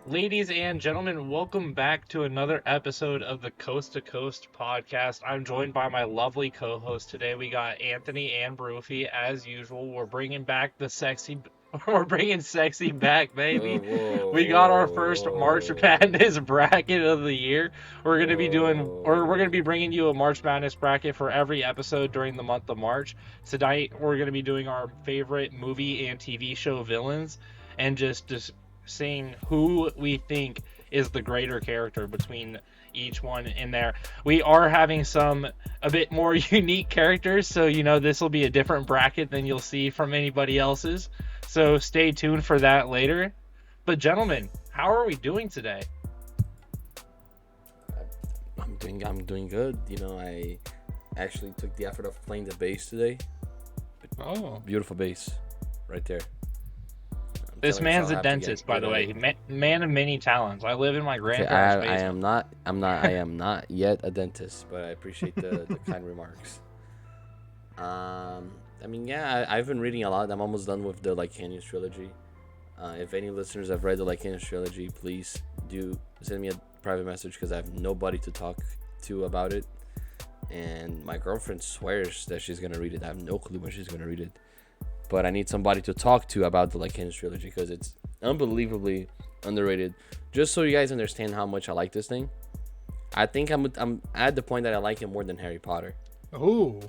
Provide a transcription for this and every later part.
Ladies and gentlemen, welcome back to another episode of the Coast to Coast podcast. I'm joined by my lovely co-host today. We got Anthony and Brophy as usual. We're bringing back the sexy. We're bringing sexy back, Whoa, baby. We got our first March whoa, Madness bracket of the year. We're gonna be whoa. bringing you a March Madness bracket for every episode during the month of March. Tonight, we're gonna be doing our favorite movie and TV show villains, and just seeing who we think is the greater character between each one in there. We are having some a bit more unique characters, so this will be a different bracket than you'll see from anybody else's. So stay tuned for that later. But gentlemen, how are we doing today? I'm doing good. I actually took the effort of playing the bass today. Oh, Beautiful bass, right there. I'm this telling myself man's I a have to dentist, get by good the at way. it. Man of many talents. I live in my Okay, grandparents' I basement. am not. I am not yet a dentist, but I appreciate the kind remarks. Yeah, I've been reading a lot. I'm almost done with the Lycanius trilogy. If any listeners have read the Lycanius trilogy, please do send me a private message because I have nobody to talk to about it. And my girlfriend swears that she's gonna read it. I have no clue when she's gonna read it, but I need somebody to talk to about the Lycanius trilogy because it's unbelievably underrated. Just so you guys understand how much I like this thing, I think I'm at the point that I like it more than Harry Potter. Oh,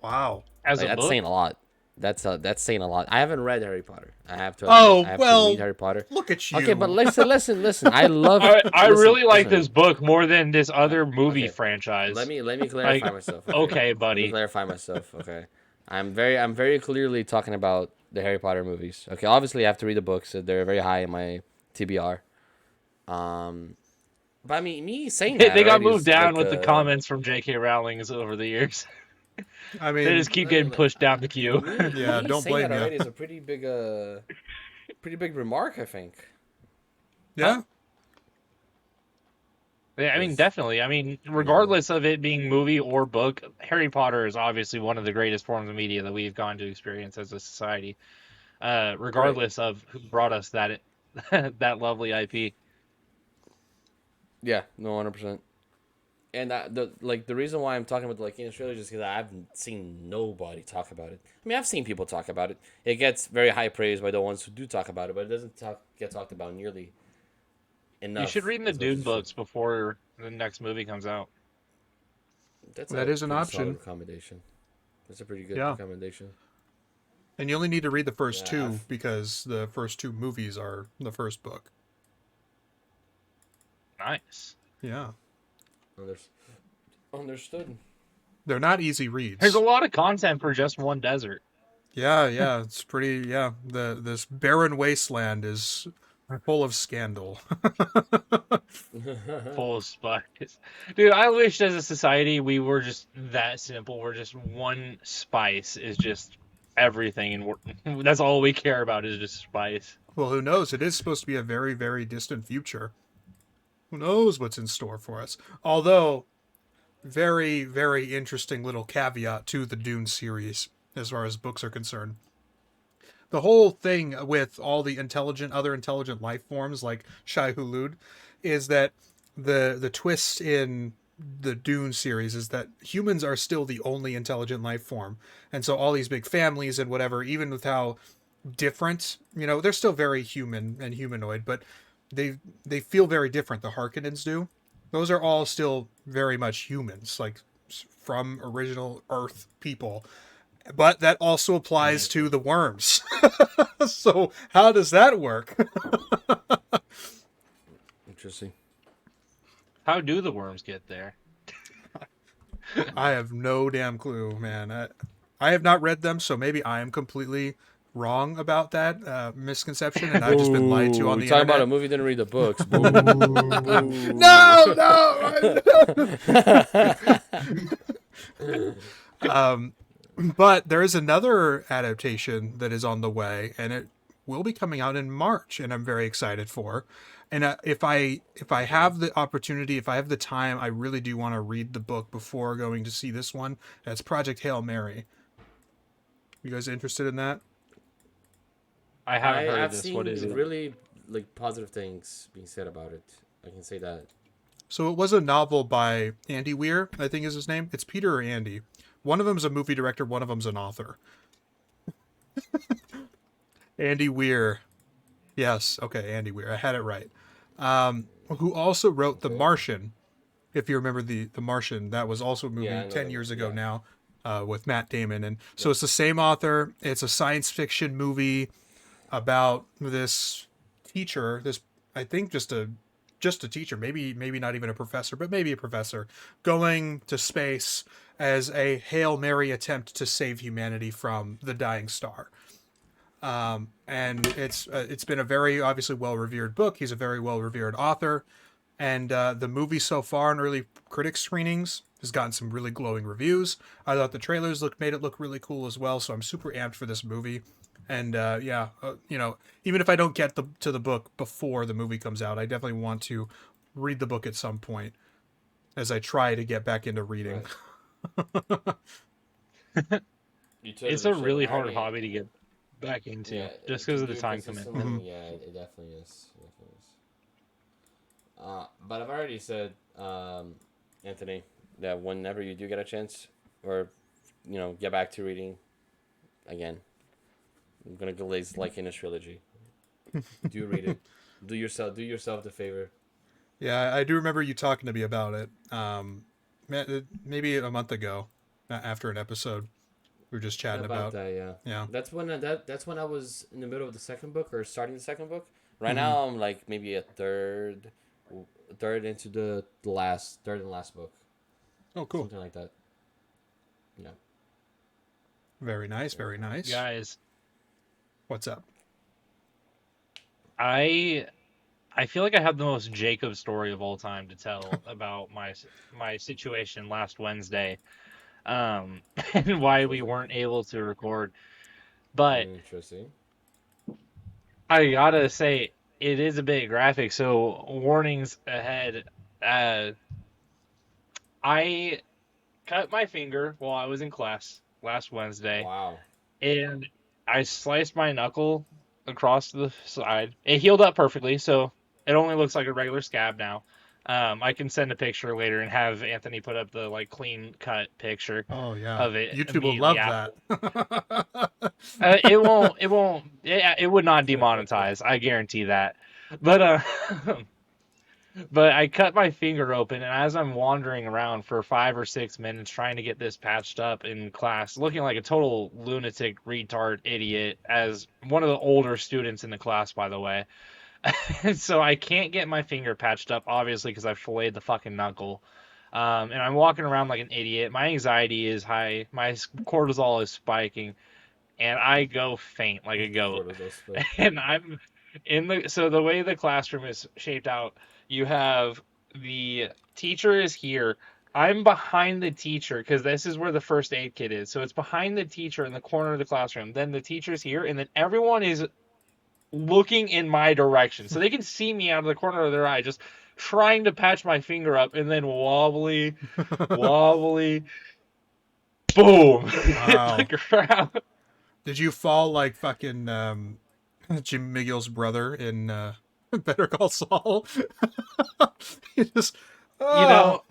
wow. As Like a that's book, saying a lot. That's saying a lot. I haven't read Harry Potter. I have to admit, I Oh, have to read well, Harry Potter. look at Okay, but you. listen. I love. I Listen, really like listen. this book more than this Uh, other movie okay, let franchise. me Like, clarify myself. Okay, okay, let me buddy. clarify myself. Okay, I'm very clearly talking about the Harry Potter movies. Okay, obviously I have to read the books. So they're very high in my TBR. Um, but I mean, me saying that, They got right, moved is down like with the comments from J.K. Rowling's over the years. I They just mean, keep getting pushed down the queue. me yeah, me don't saying that blame you. already is a pretty big remark, I think. Huh? Yeah, Yeah, I mean, Because definitely. I mean, you know, regardless of it being movie or book, Harry Potter is obviously one of the greatest forms of media that we've gone to experience as a society. right. Regardless of who brought us that that lovely IP. Yeah, no, 100%. And the reason why I'm talking about the Lycanos trilogy is because I haven't seen nobody talk about it. I mean, I've seen people talk about it. It gets very high praise by the ones who do talk about it, but it doesn't get talked about nearly You should enough read the as much as Dune it should. books before the next movie comes out. That's that a is an pretty solid option. recommendation. That's a pretty good Yeah. recommendation. And you only need to read the first Yeah, two because the first two movies are the first book. Nice. Yeah. under, understood. They're not easy There's a reads. lot of content for just one desert. Yeah, it's pretty, yeah. This barren wasteland is full of scandal. Full of spice. Dude, I wish as a society we were just that simple. We're just one spice is just everything, and that's all we care about is just spice. Well, who knows? It is supposed to be a very, very distant future. Who knows what's in store for us? Although, very, very interesting little caveat to the Dune series as far as books are concerned. The whole thing with all the other intelligent life forms like Shai Hulud is that the twist in the Dune series is that humans are still the only intelligent life form. And so all these big families and whatever, even with how different, they're still very human and humanoid, but they feel very different. The Harkonnens do. Those are all still very much humans, like from original Earth people. But that also applies to the worms. So how does that work? Interesting. How do the worms get there? I have no damn clue, man. I have not read them, so maybe I am completely wrong about that misconception, and I've just been lied to Boo! on We the talking about a internet. movie, didn't read the books. Boo! No, no. But there is another adaptation that is on the way, and it will be coming out in March, and I'm very excited for. And if I have the opportunity, if I have the time, I really do want to read the book before going to see this one. That's Project Hail Mary. You guys interested in that? I I haven't heard of have this. What seen is it? really like positive things being said about it. I can say that. So it was a novel by Andy Weir, I think is his name. It's Peter or Andy. One of them's a movie director, one of them's an author. Andy Weir. Yes, okay, Andy Weir. I had it right. Who also wrote The Okay. Martian, if you remember the Martian. That was also a movie Yeah, I know 10 that. years ago Yeah. now, with Matt Damon. And so Yep. it's the same author. It's a science fiction movie about this teacher, this, I think, just a teacher, maybe not even a professor, but maybe a professor, going to space as a Hail Mary attempt to save humanity from the dying star. And it's been a very obviously well revered book. He's a very well revered author, and the movie so far in early critic screenings has gotten some really glowing reviews. I thought the trailers made it look really cool as well, so I'm super amped for this movie. And even if I don't get to the book before the movie comes out, I definitely want to read the book at some point as I try to get back into reading. Right. You It's totally a should. really I hard mean, hobby to get back into yeah, just to because of do the it time consistently. commitment. Mhm. Yeah, it definitely is. It definitely is. But I've already said, Anthony, that whenever you do get a chance, or get back to reading again, I'm gonna go like in a trilogy. Do read it. Do yourself the favor. Yeah, I do remember you talking to me about it. Maybe a month ago, after an episode, we were just chatting About about. that, yeah. Yeah. That's when I was in the middle of the second book or starting the second book. Right Hmm. now, I'm like maybe a third into the last third and last book, Oh, cool. something like that. Yeah. Very nice. So, Very nice. Guys, What's up? I I feel like I have the most Jacob story of all time to tell about my situation last Wednesday, and why we interesting. weren't able to record. But Interesting. I gotta say, it is a bit graphic, so warnings ahead. Uh, I cut my finger while I was in class last Wednesday, Wow. and I sliced my knuckle across the side. It healed up perfectly, so it only looks like a regular scab now. I can send a picture later and have Anthony put up the like clean cut picture Oh yeah, of it YouTube will immediately love after. that. It won't. It won't. It would not demonetize. I guarantee that. But but I cut my finger open, and as I'm wandering around for 5 or 6 minutes trying to get this patched up in class, looking like a total lunatic, retard, idiot, as one of the older students in the class, by the way. And so I can't get my finger patched up, obviously, because I've filleted the fucking knuckle. And I'm walking around like an idiot. My anxiety is high. My cortisol is spiking, and I go faint like a goat. Cortisol spike. And I'm so the way the classroom is shaped out, you have the teacher is here. I'm behind the teacher because this is where the first aid kit is. So it's behind the teacher in the corner of the classroom. Then the teacher's here, and then everyone is looking in my direction. So they can see me out of the corner of their eye, just trying to patch my finger up, and then wobbly, wobbly, boom, hit the Wow. ground. Did you fall like fucking Jim Miguel's brother in Better Call Saul? You just You know,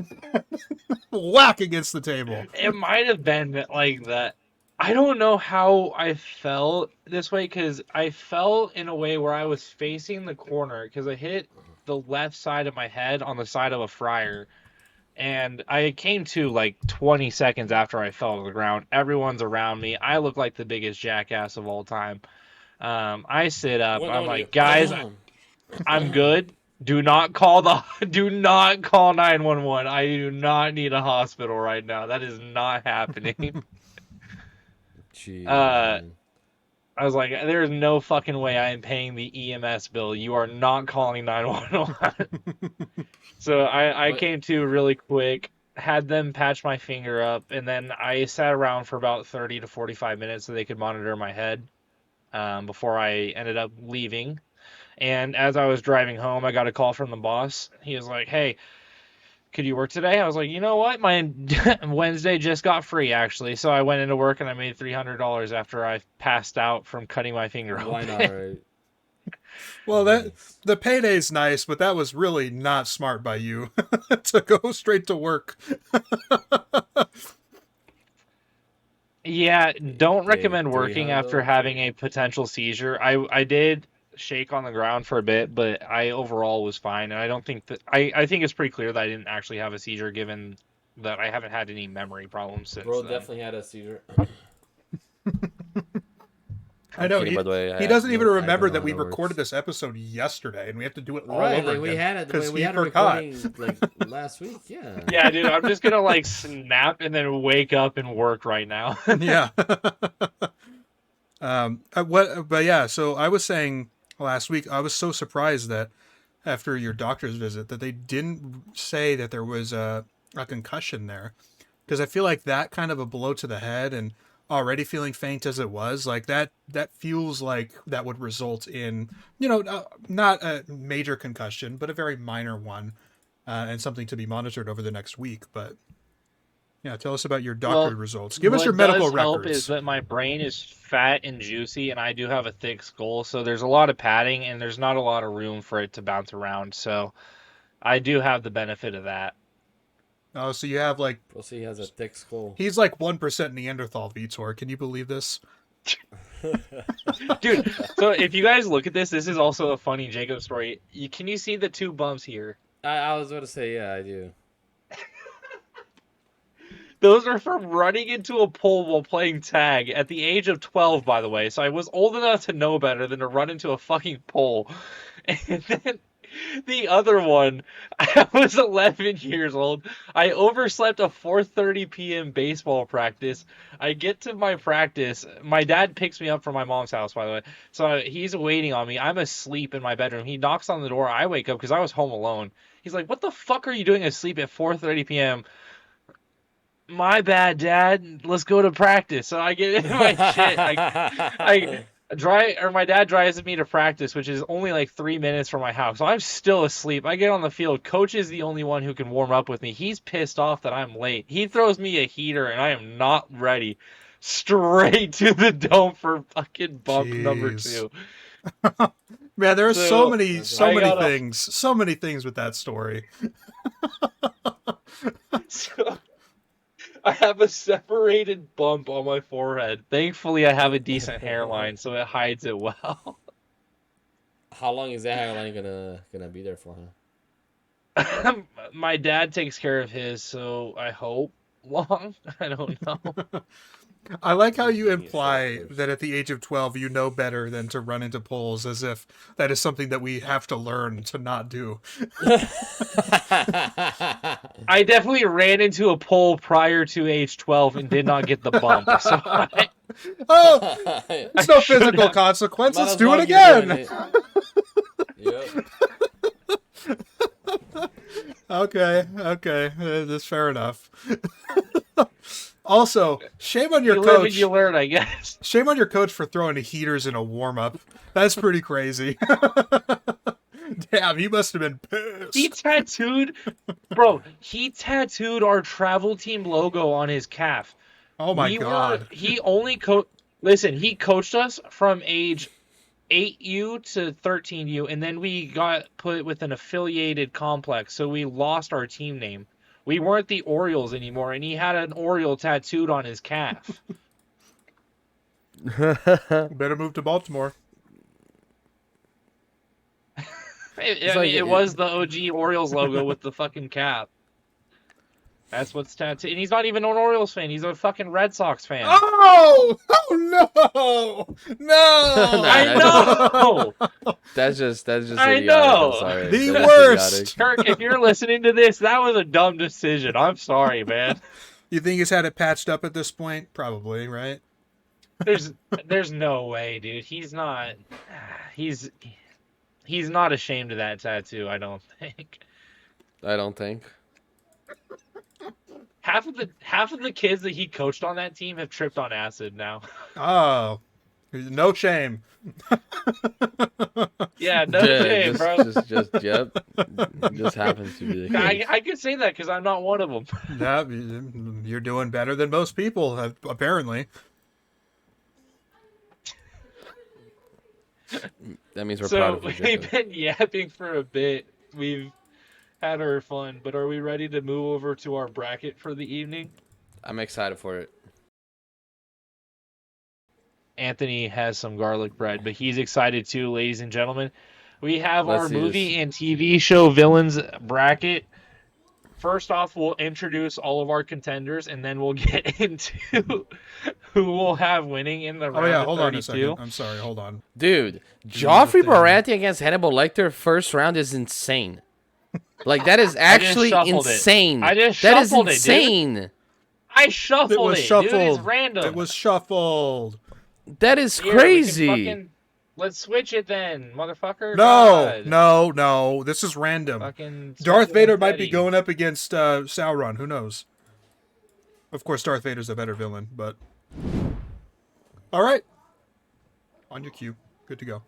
whack against the table. it might have been like that. I don't know how I felt this way because I felt in a way where I was facing the corner because I hit the left side of my head on the side of a fryer. And I came to like 20 seconds after I fell to the ground. Everyone's around me. I look like the biggest jackass of all time. I sit up. What I'm on you? like, guys, I'm good. Do not call 911. I do not need a hospital right now. That is not happening. Jeez, Uh, man. I was like, there's no fucking way I am paying the EMS bill. You are not calling 911. So I But came to really quick, had them patch my finger up, and then I sat around for about 30 to 45 minutes so they could monitor my head before I ended up leaving. And as I was driving home, I got a call from the boss. He was like, "Hey, could you work today?" I was like, "You know what? My Wednesday just got free, actually." So I went into work and I made $300 after I passed out from cutting my finger why open. not, right? Well, the payday's nice, but that was really not smart by you to go straight to work. Yeah, don't recommend working $300 after though. having a potential seizure. I did shake on the ground for a bit, but I overall was fine, and I don't think that I think it's pretty clear that I didn't actually have a seizure, given that I haven't had any memory problems since Bro then. definitely had a seizure. I I'm know kidding, by the way. he doesn't even I don't remember know that how we that recorded works. this episode yesterday, and we have to do it all Right, over like we again had it. because We he had a forgot. recording like last week. Yeah. Yeah, dude, I'm just gonna like snap and then wake up and work right now. Yeah. What? But yeah. So I was saying last week, I was so surprised that after your doctor's visit that they didn't say that there was a concussion there, because I feel like that kind of a blow to the head and already feeling faint as it was, like that feels like that would result in, not a major concussion, but a very minor one, and something to be monitored over the next week. But yeah, tell us about your doctor Well, results. Give us your what medical does help is records. that my brain is fat and juicy, and I do have a thick skull, so there's a lot of padding, and there's not a lot of room for it to bounce around. So I do have the benefit of that. Oh, so you have like Plus he has a thick skull. he's like 1% Neanderthal, Vitor. Can you believe this? Dude, so if you guys look at this, this is also a funny Jacob story. Can you see the two bumps here? I was about to say, yeah, I do. Those are from running into a pole while playing tag at the age of 12, by the way. So I was old enough to know better than to run into a fucking pole. And then the other one, I was 11 years old. I overslept a 4:30 p.m. baseball practice. I get to my practice. My dad picks me up from my mom's house, by the way. So he's waiting on me. I'm asleep in my bedroom. He knocks on the door. I wake up because I was home alone. He's like, "What the fuck are you doing asleep at 4:30 p.m.?" My bad, Dad. Let's go to practice. So I get in my shit. I drive, or my dad drives me to practice, which is only like 3 minutes from my house. So I'm still asleep. I get on the field. Coach is the only one who can warm up with me. He's pissed off that I'm late. He throws me a heater, and I am not ready. Straight to the dome for fucking bump number Jeez. 2. Man, there are so So many, I got a so many things with that story. so I have a separated bump on my forehead. Thankfully, I have a decent hairline, so it hides it well. How long is that hairline gonna be there for, huh? My dad takes care of his, so I hope long. I don't know. I like how you Give me a shot imply first. that at the age of 12 you know better than to run into poles, as if that is something that we have to learn to not do. I definitely ran into a pole prior to age 12 and did not get the bump. So Oh, it's no should physical have. consequence. Might Let's as do well it keep doing again. it. Yep. Okay, that's fair enough. Also, shame on your You live and coach. you learn, I guess. Shame on your coach for throwing heaters in a warm up. That's pretty crazy. Damn, he must have been He pissed. tattooed, he tattooed our travel team logo on his calf. Oh my god. He only listen, he coached us from age 8U to 13U, and then we got put with an affiliated complex, so we lost our team name. We weren't the Orioles anymore, and he had an Oriole tattooed on his calf. Better move to Baltimore. It was the OG Orioles logo with the fucking cap. That's what's tattooed. And he's not even an Orioles fan. He's a fucking Red Sox fan. Oh! Oh no! No! I know! That's just I idiotic. know. I'm sorry. The That is worst. idiotic. Kirk, if you're listening to this, that was a dumb decision. I'm sorry, man. You think he's had it patched up at this point? Probably, right? There's no way, dude. He's not ashamed of that tattoo, I don't think. I don't think. Half of the kids that he coached on that team have tripped on acid now. Oh. No shame. Yeah, no Yeah, shame, bro. yep. Just happens to be the case. I could say that because I'm not one of them. Yeah, you're doing better than most people, apparently. That means we're proud So of you, we've Jacob. been yapping for a bit. We've had our fun, but are we ready to move over to our bracket for the evening? I'm excited for it. Anthony has some garlic bread, but he's excited too, ladies and gentlemen. We have Let's our see this. movie and TV show villains bracket. First off, we'll introduce all of our contenders, and then we'll get into who will have winning in the Oh yeah, round of hold on a 32. second. I'm sorry, hold on. Dude, Do the Joffrey thing. Baratheon against Hannibal Lecter first round is insane. Like that is I just actually shuffled it. insane. I just That is shuffled it, dude. insane. I It shuffled was it, dude. It's shuffled. random. It was shuffled. That is Here, we can crazy. fucking... Let's switch it then, motherfucker. No, God. no. This is random. Fucking Darth Special Vader might be Teddy. going up against Sauron. Who knows? Of course, Darth Vader's a better villain, but all right. On your cue. Good to go.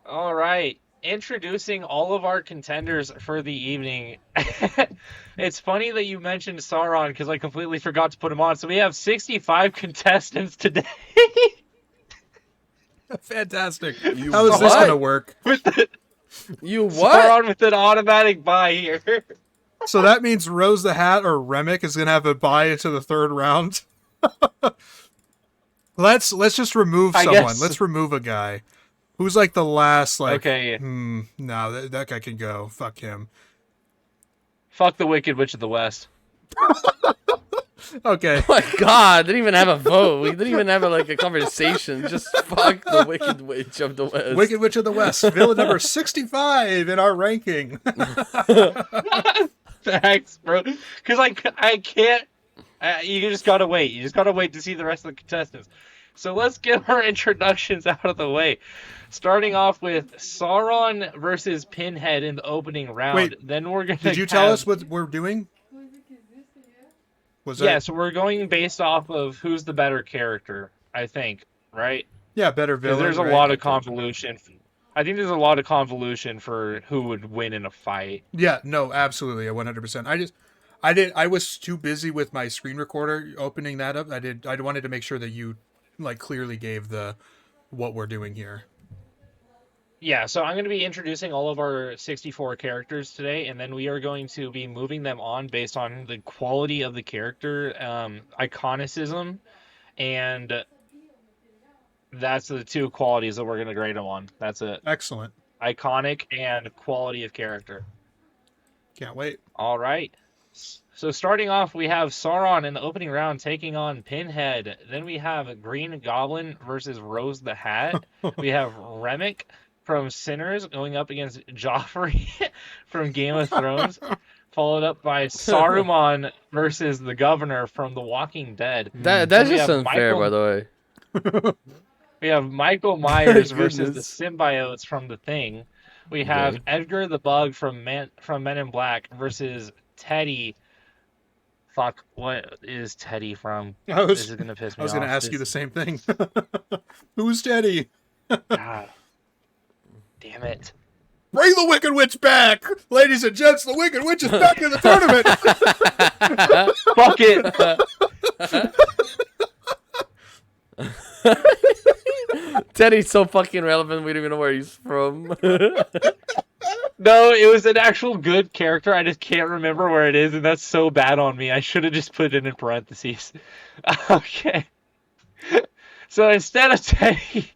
All right. Introducing all of our contenders for the evening. It's funny that you mentioned Sauron because I completely forgot to put him on. So we have 65 contestants today. Fantastic. You How is this what? going to work? You what? Sauron with an automatic buy here. So that means Rose the Hat or Remick is going to have a bye into the third round. Let's just remove I someone. guess. Let's remove a guy. Who's like the last Okay. No, that guy can go. Fuck him. Fuck the Wicked Witch of the West. Okay. Oh my god, didn't even have a vote. We didn't even have a conversation. Just fuck the Wicked Witch of the West. Wicked Witch of the West, villain number 65 in our ranking. Thanks, bro. Because I can't. You just gotta wait. You just gotta wait to see the rest of the contestants. So let's get our introductions out of the way. Starting off with Sauron versus Pinhead in the opening round. Wait, then we're gonna. Did you tell us what we're doing? Was that? Yeah, so we're going based off of who's the better character. I think, right? Yeah, better Because villain. there's a right? lot of convolution. I think there's a lot of convolution for who would win in a fight. Yeah, no, absolutely, 100%. I was too busy with my screen recorder opening that up. I wanted to make sure that you clearly gave what we're doing here. Yeah, so I'm going to be introducing all of our 64 characters today, and then we are going to be moving them on based on the quality of the character, iconicism, and that's the two qualities that we're going to grade them on. That's it. Excellent. Iconic and quality of character. Can't wait. All right. So starting off, we have Sauron in the opening round taking on Pinhead. Then we have Green Goblin versus Rose the Hat. We have Remick from Sinners going up against Joffrey from Game of Thrones, followed up by Saruman versus the Governor from The Walking Dead. That's Then we just have unfair, by the way. We have Michael Myers versus the Goodness. symbiotes from The Thing. We have Okay. Edgar the Bug from Men in Black versus Teddy. Fuck, what is Teddy from? I This was is gonna piss me off. going to ask you the same thing. Who's Teddy? God. Damn it. Bring the Wicked Witch back, ladies and gents. The Wicked Witch is back in the tournament. Fuck it. Teddy's so fucking relevant, we don't even know where he's from. No, it was an actual good character. I just can't remember where it is, and that's so bad on me. I should have just put it in parentheses. Okay. So instead of Teddy,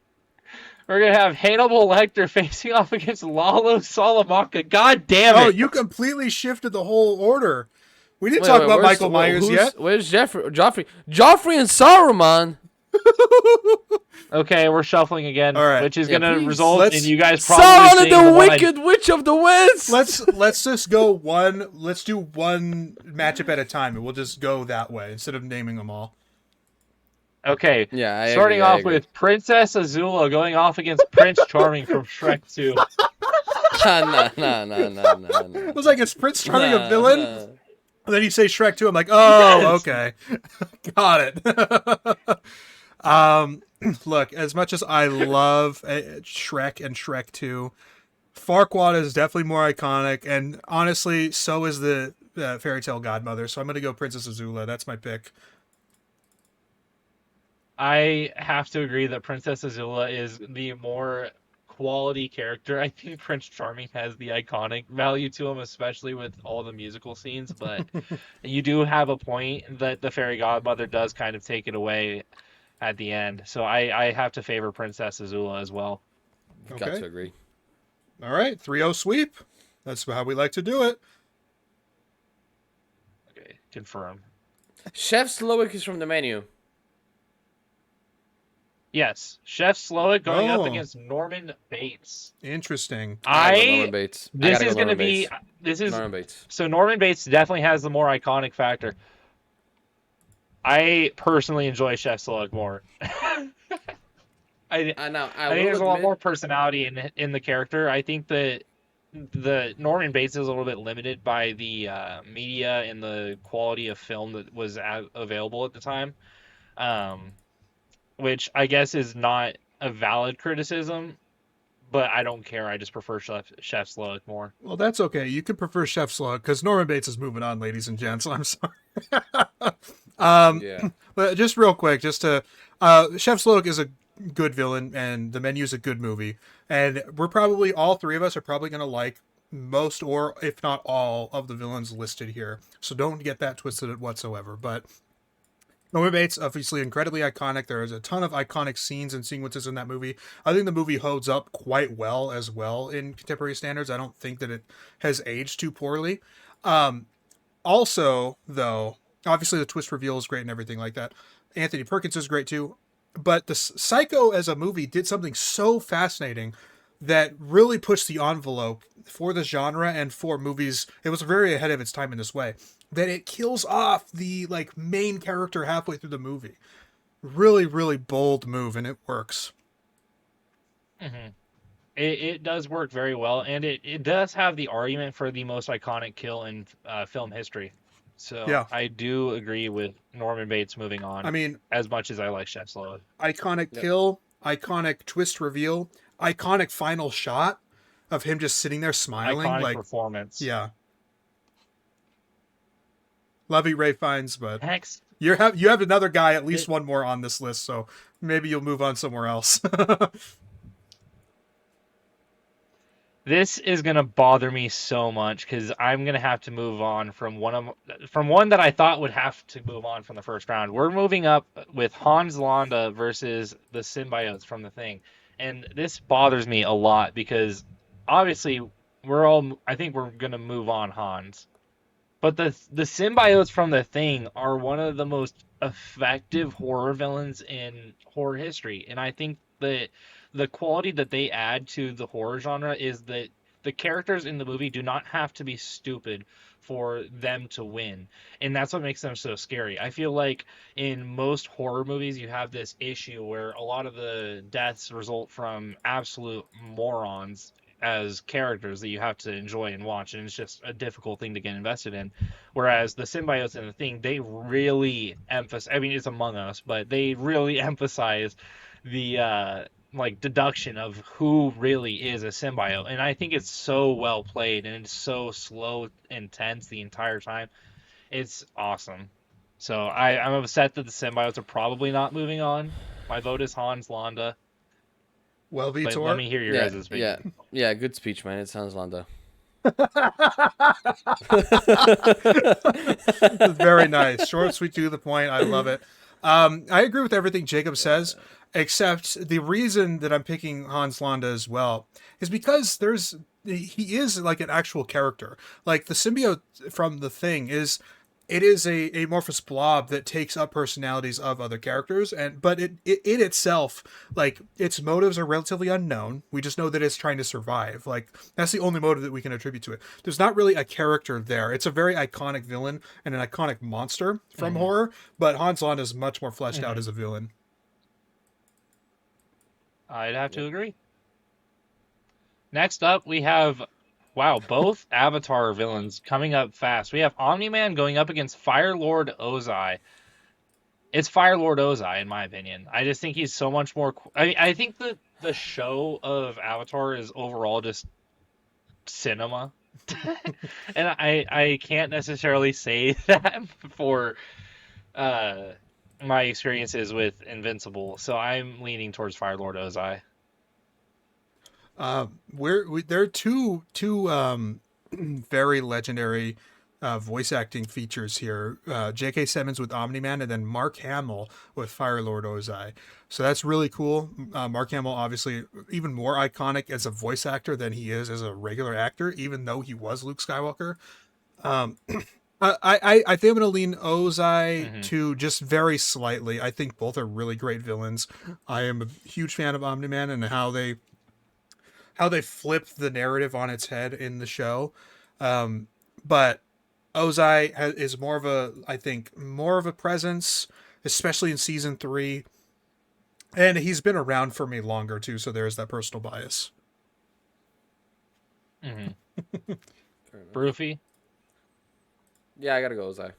we're gonna have Hannibal Lecter facing off against Lalo Salamanca. God damn it! Oh, you completely shifted the whole order. We didn't Wait, talk wait, about where's- Michael Myers yet. Where's Joffrey and Saruman? Okay, we're shuffling again, All right. which is Yeah, gonna please. result Let's- in you guys probably Sauron seeing and the one I- Wicked Witch of the West. Let's just go one. Let's do one matchup at a time, and we'll just go that way instead of naming them all. Okay. Yeah, I Starting agree, I off agree. with Princess Azula going off against Prince Charming from Shrek 2. I was like, is Prince Charming a villain? Nah. And then you say Shrek 2. I'm like, oh, Yes. okay. Got it. Look, as much as I love Shrek and Shrek 2, Farquaad is definitely more iconic, and honestly, so is the fairy tale godmother. So I'm going to go Princess Azula. That's my pick. I have to agree that Princess Azula is the more quality character. I think Prince Charming has the iconic value to him, especially with all the musical scenes. But you do have a point that the fairy godmother does kind of take it away at the end. So I have to favor Princess Azula as well. Got Okay. to agree. All right. 3-0 sweep. That's how we like to do it. Okay, confirmed. Chef Slowick is from the menu. Yes, Chef Slowick going up Oh, against Norman Bates. interesting. I go Norman Bates. I This gotta go is going to Norman be Bates. this is Norman Bates. so Norman Bates definitely has the more iconic factor. I personally enjoy Chef Slowick more. I Now I I think there's will a lot more admit, personality in the character. I think that the Norman Bates is a little bit limited by the media and the quality of film that was available at the time, um, which I guess is not a valid criticism. But I don't care. I just prefer Chef Slowick more. Well, that's okay. You could prefer Chef Slug because Norman Bates is moving on, ladies and gents. I'm sorry. um, yeah. but just real quick, just to Chef Slug is a good villain, and the menu is a good movie, and we're probably all three of us are probably going to like most or if not all of the villains listed here. So don't get that twisted whatsoever. But Norman Bates, obviously incredibly iconic. There is a ton of iconic scenes and sequences in that movie. I think the movie holds up quite well as well in contemporary standards. I don't think that it has aged too poorly. Um, Also, though, obviously the twist reveal is great and everything like that. Anthony Perkins is great too. But the Psycho as a movie did something so fascinating that really pushed the envelope for the genre and for movies. It was very ahead of its time in this way that it kills off the like main character halfway through the movie. Really, really bold move, and it works. Hmm. It does work very well, and it does have the argument for the most iconic kill in film history. So Yeah, I do agree with Norman Bates moving I on, mean, as much as I like Chef Slow. iconic Yep. kill, iconic twist reveal, iconic final shot of him just sitting there smiling. Iconic Like, performance. yeah, love you, Ray Fiennes, but Next, you have another guy, at least it, one more on this list, so maybe you'll move on somewhere else. this is gonna bother me so much because I'm gonna have to move on from one that I thought would have to move on from the first round. We're moving up with Hans Landa versus the symbiotes from the Thing, and this bothers me a lot because obviously I think we're gonna move on Hans. But the symbiotes from the Thing are one of the most effective horror villains in horror history, and I think that the quality that they add to the horror genre is that the characters in the movie do not have to be stupid for them to win, and that's what makes them so scary. I feel like in most horror movies you have this issue where a lot of the deaths result from absolute morons as characters that you have to enjoy and watch, and it's just a difficult thing to get invested in. Whereas the symbiotes and the Thing, they really emphasize. I mean, it's Among Us, but they really emphasize the like deduction of who really is a symbiote, and I think it's so well played and it's so slow and tense the entire time. It's awesome. So I'm upset that the symbiotes are probably not moving on. My vote is Hans Landa, Well, but let Vitor. me hear your Yeah. guys' Yeah. opinion. Yeah. Good speech, man. It sounds Lando. Very nice. Short, sweet, to the point. I love it. I agree with everything Jacob says, except the reason that I'm picking Hans Landa as well is because he is like an actual character. Like the symbiote from the Thing is it is a amorphous blob that takes up personalities of other characters, and but it itself, like its motives are relatively unknown. We just know that it's trying to survive. Like that's the only motive that we can attribute to it. There's not really a character there. It's a very iconic villain and an iconic monster from Hmm. horror, but Hans Landa is much more fleshed out Hmm. as a villain. I'd have to Yep. agree. Next up, we have, wow, both Avatar villains coming up fast. We have Omni Man going up against Fire Lord Ozai. It's Fire Lord Ozai, in my opinion. I just think he's so much more. I think the show of Avatar is overall just cinema, and I can't necessarily say that for uh my experiences with Invincible, so I'm leaning towards Firelord Ozai. There are two very legendary voice acting features here. J.K. Simmons with Omni-Man, and then Mark Hamill with Firelord Ozai. So that's really cool. Mark Hamill, obviously, even more iconic as a voice actor than he is as a regular actor, even though he was Luke Skywalker. Um, I think I'm going to lean Ozai Hmm. to just very slightly. I think both are really great villains. I am a huge fan of Omni-Man and how they flipped the narrative on its head in the show. But Ozai is more of a, I think, more of a presence, especially in season 3. And he's been around for me longer too, so there's that personal bias. Hmm. Fair enough. Broofy. Yeah, I gotta go Ozai.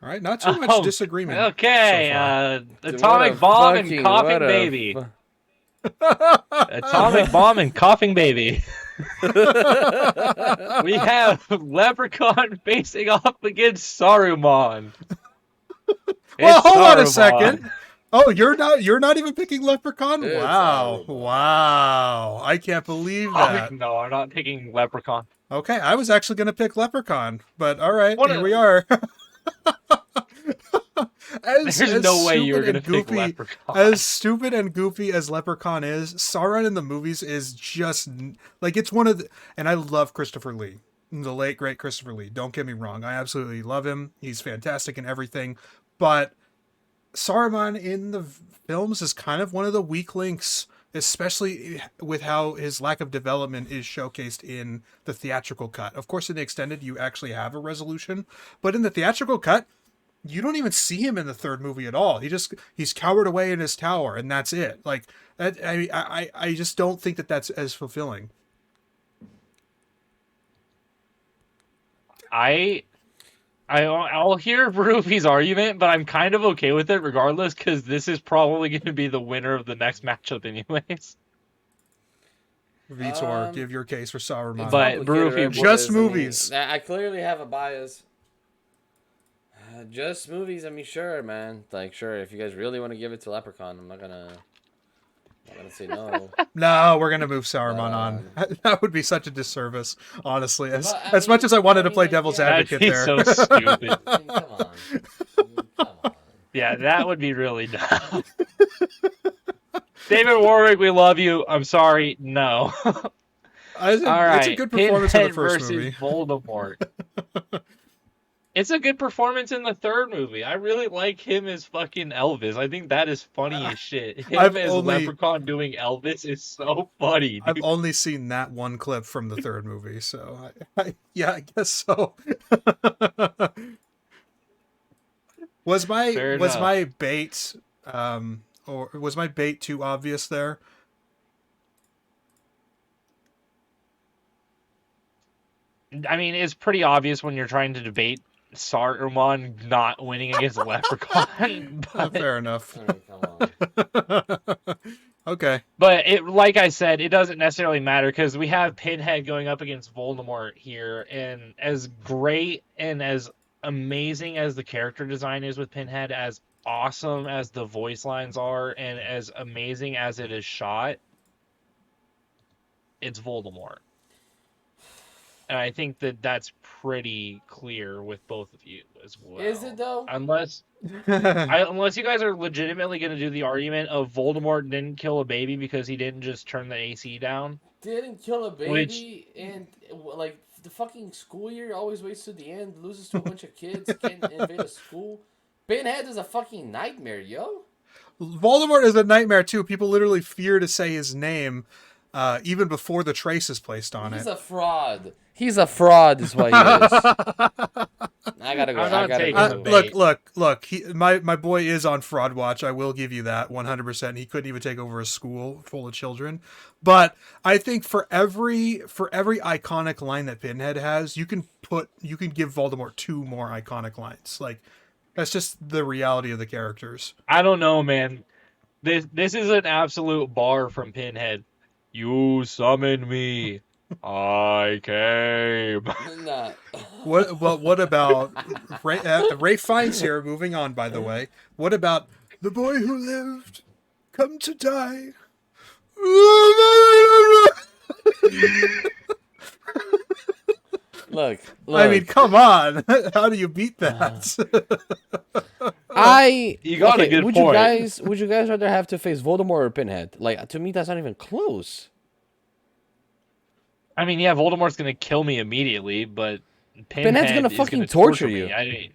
All right, not too much Oh, disagreement okay. so far. Dude, what a Atomic Bomb and fucking Coughing what a Baby. Atomic Bomb and Coughing Baby. We have Leprechaun facing off against Saruman. Well, It's hold on a Saruman. second. Oh, you're not even picking Leprechaun? It's Wow. Saruman. Wow. I can't believe Oh, that. no, I'm not picking Leprechaun. Okay, I was actually going to pick Leprechaun, but all right, What here a- we are. There's no way you were stupid gonna and pick goofy, Leprechaun. as stupid and goofy as Leprechaun is, Sauron in the movies is just like it's one of the. And I love Christopher Lee, the late great Christopher Lee. Don't get me wrong, I absolutely love him. He's fantastic in everything, but Saruman in the films is kind of one of the weak links, especially with how his lack of development is showcased in the theatrical cut. Of course, in the extended, you actually have a resolution, but in the theatrical cut, you don't even see him in the third movie at all. He's cowered away in his tower, and that's it. Like that, I just don't think that that's as fulfilling. I'll hear Rufy's argument, but I'm kind of okay with it regardless because this is probably going to be the winner of the next matchup, anyways. Vitor, give your case for It's Saruman. But complicated, Broofy- right? Just Because, movies. I clearly have a bias. Just movies. I mean, sure, man. Like, sure. If you guys really want to give it to Leprechaun, I'm not gonna say no. No, we're gonna move Saruman on. That would be such a disservice, honestly. As much as I wanted to play devil's That'd advocate be there. so stupid. I mean, come on. I mean, come on. Yeah, that would be really dumb. David Warwick, we love you. I'm sorry, no. All It's right, a good performance in the Pinhead first versus movie. Voldemort. It's a good performance in the third movie. I really like him as fucking Elvis. I think that is funny as shit. Him I've as only- Leprechaun doing Elvis is so funny, I've dude. only seen that one clip from the third movie, so yeah, I guess so. was Fair enough. my bait or was my bait too obvious there? I mean, it's pretty obvious when you're trying to debate Saruman not winning against Leprechaun. Fair enough. I mean, come on. Okay. But it, like I said, it doesn't necessarily matter because we have Pinhead going up against Voldemort here, and as great and as amazing as the character design is with Pinhead, as awesome as the voice lines are, and as amazing as it is shot, it's Voldemort. And I think that that's pretty clear with both of you as well. Is it though? Unless unless you guys are legitimately going to do the argument of Voldemort didn't kill a baby because he didn't just turn the AC down. Didn't kill a baby, Which- and like the fucking school year always waits to the end, loses to a bunch of kids, can't invade a school. Pinhead is a fucking nightmare, yo. Voldemort is a nightmare too. People literally fear to say his name, even before the trace is placed on He's it. a fraud. He's a fraud, is what he is. I gotta go. I'm not taking go. the bait. Look. My boy is on fraud watch. I will give you that 100%. He couldn't even take over a school full of children. But I think for every iconic line that Pinhead has, you can give Voldemort 2 more iconic lines. Like that's just the reality of the characters. I don't know, man. This is an absolute bar from Pinhead. You summon me. I came. Nah. What about Ray Fiennes here? Moving on, by the way. What about the boy who lived, come to die? Look. I mean, come on. How do you beat that? You got a good would point. Would you guys rather have to face Voldemort or Pinhead? Like, to me, that's not even close. I mean, yeah, Voldemort's gonna kill me immediately, but Pinhead's gonna Pinhead is fucking gonna torture torture you. me.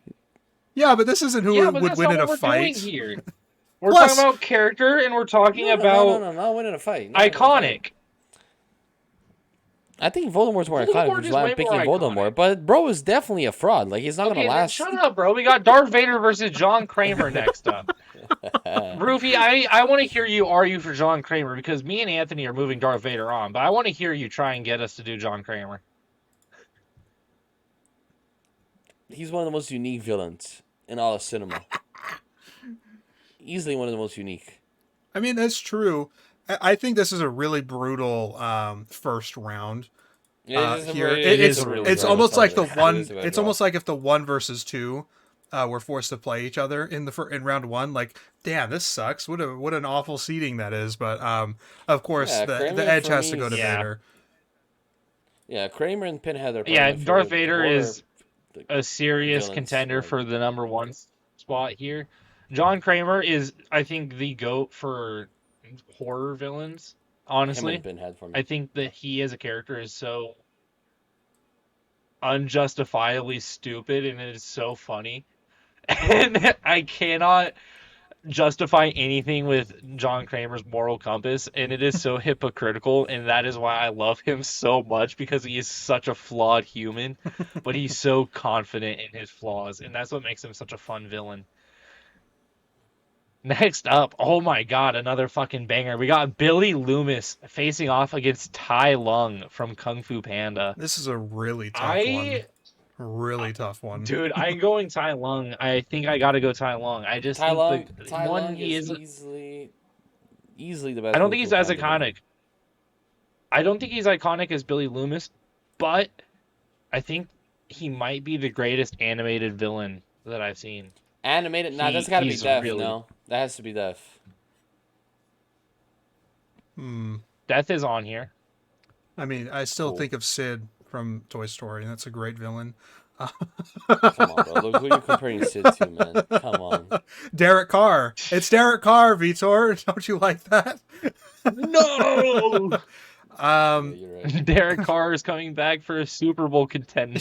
Yeah, but this isn't Yeah, who but would that's win not in a what we're doing fight. here. We're talking Plus, about character, and we're talking No, no, no, no, about no, not winning a fight. Not winning a fight. iconic. I think Voldemort's more iconic, Voldemort which is is why I'm way more picking Voldemort. iconic. But bro is definitely a fraud. Like, he's not gonna Okay, then last. shut up, bro. We got Darth Vader versus John Kramer next up. Rufy, I want to hear you argue for John Kramer because me and Anthony are moving Darth Vader on, but I want to hear you try and get us to do John Kramer. He's one of the most unique villains in all of cinema. Easily one of the most unique. I mean, that's true. I think this is a really brutal first round. Here, it's almost like the one. It's almost like if the 1 versus 2 were forced to play each other in round 1. Like, damn, this sucks. What an awful seeding that is. But of course, Yeah, the edge has to go to Vader. Yeah, Kramer and Pinhead are. Yeah, Darth Vader is a serious contender for the number 1 spot here. John Kramer is, I think, the GOAT for horror villains. Honestly, I think that he as a character is so unjustifiably stupid, and it is so funny. And I cannot justify anything with John Kramer's moral compass, and it is so hypocritical, and that is why I love him so much, because he is such a flawed human, but he's so confident in his flaws, and that's what makes him such a fun villain. Next up, oh my god, another fucking banger. We got Billy Loomis facing off against Tai Lung from Kung Fu Panda. This is a really tough one. Really tough one. Dude, I'm going Tai Lung. I think I gotta go Tai Lung. I just think Tai Lung is easily the best. I don't think he's as iconic. I don't think he's iconic as Billy Loomis, but I think he might be the greatest animated villain that I've seen. Animated? Nah, that's gotta be Death, no? That has to be Death. Death is on here. I mean, I still think of Sid from Toy Story, and that's a great villain. Come on, bro. Look who you're comparing Sid to, man. Come on. Derek Carr. It's Derek Carr, Vitor. Don't you like that? No! You're right. Derek Carr is coming back for a Super Bowl contender.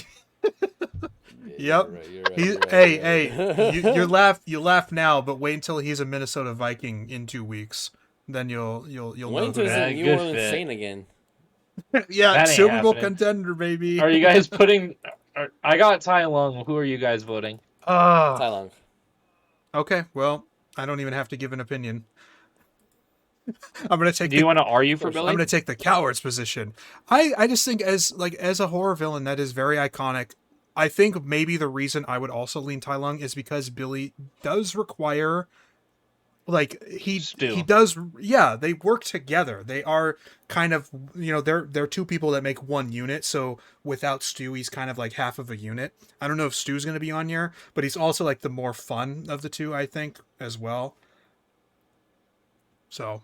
Yep. You're right. Hey, you laugh now, but wait until he's a Minnesota Viking in 2 weeks. Then you'll know. Wait until he's New Orleans Saint again. Yeah, Super Bowl contender, baby. Are you guys putting? I got Tai Lung. Who are you guys voting? Tai Lung. Okay, well, I don't even have to give an opinion. I'm gonna take. Do you want to argue for Billy? I'm gonna take the coward's position. I just think as a horror villain that is very iconic. I think maybe the reason I would also lean Tai Lung is because Billy does require, like, he does. Yeah, they work together. They are kind of, they're two people that make one unit. So without Stu, he's kind of like half of a unit. I don't know if Stu's gonna be on here, but he's also like the more fun of the two, I think, as well. So.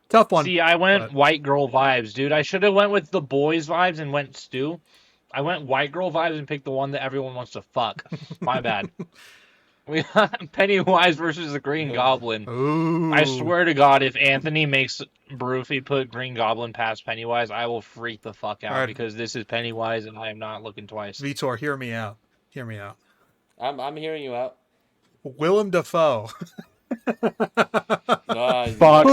Tough one. See, I went white girl vibes, dude. I should have went with the boys vibes and went Stu. I went white girl vibes and picked the one that everyone wants to fuck. My bad. We got Pennywise versus the Green Goblin. Ooh. I swear to God, if Anthony makes Brufy put Green Goblin past Pennywise, I will freak the fuck out because this is Pennywise and I am not looking twice. Vitor, hear me out. Hear me out. I'm hearing you out. Willem Dafoe. Fuck.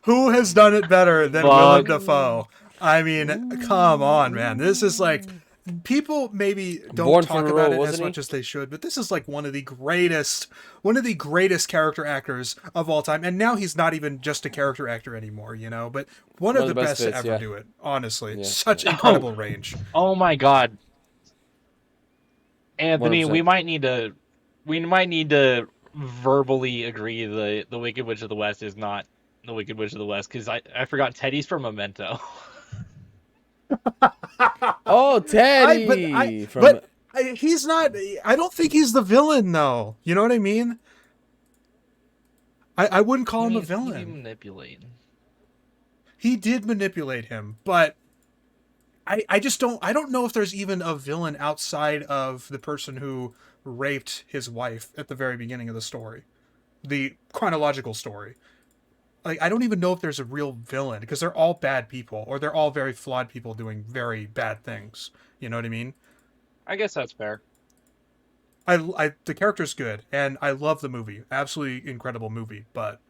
Who has done it better than Willem Dafoe? I mean, come on, man. This is like, people maybe don't talk about it as much as they should, but this is like one of the greatest character actors of all time. And now he's not even just a character actor anymore, but one of the best to ever do it. Honestly, such incredible range. Oh my God, Anthony, 100%. we might need to verbally agree the Wicked Witch of the West is not the Wicked Witch of the West, because I forgot Teddy's from Memento. Oh, Teddy from. He's not. I don't think he's the villain, though. You know what I mean? I wouldn't call him a He villain. manipulating. He did manipulate him, but I just don't. I don't know if there's even a villain outside of the person who raped his wife at the very beginning of the story, the chronological story. Like, I don't even know if there's a real villain because they're all bad people, or they're all very flawed people doing very bad things. You know what I mean? I guess that's fair. The character's good, and I love the movie. Absolutely incredible movie. But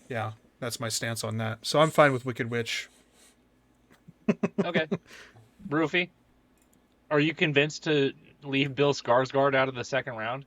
yeah, that's my stance on that. So I'm fine with Wicked Witch. Okay. Rufy, are you convinced to leave Bill Skarsgård out of the second round?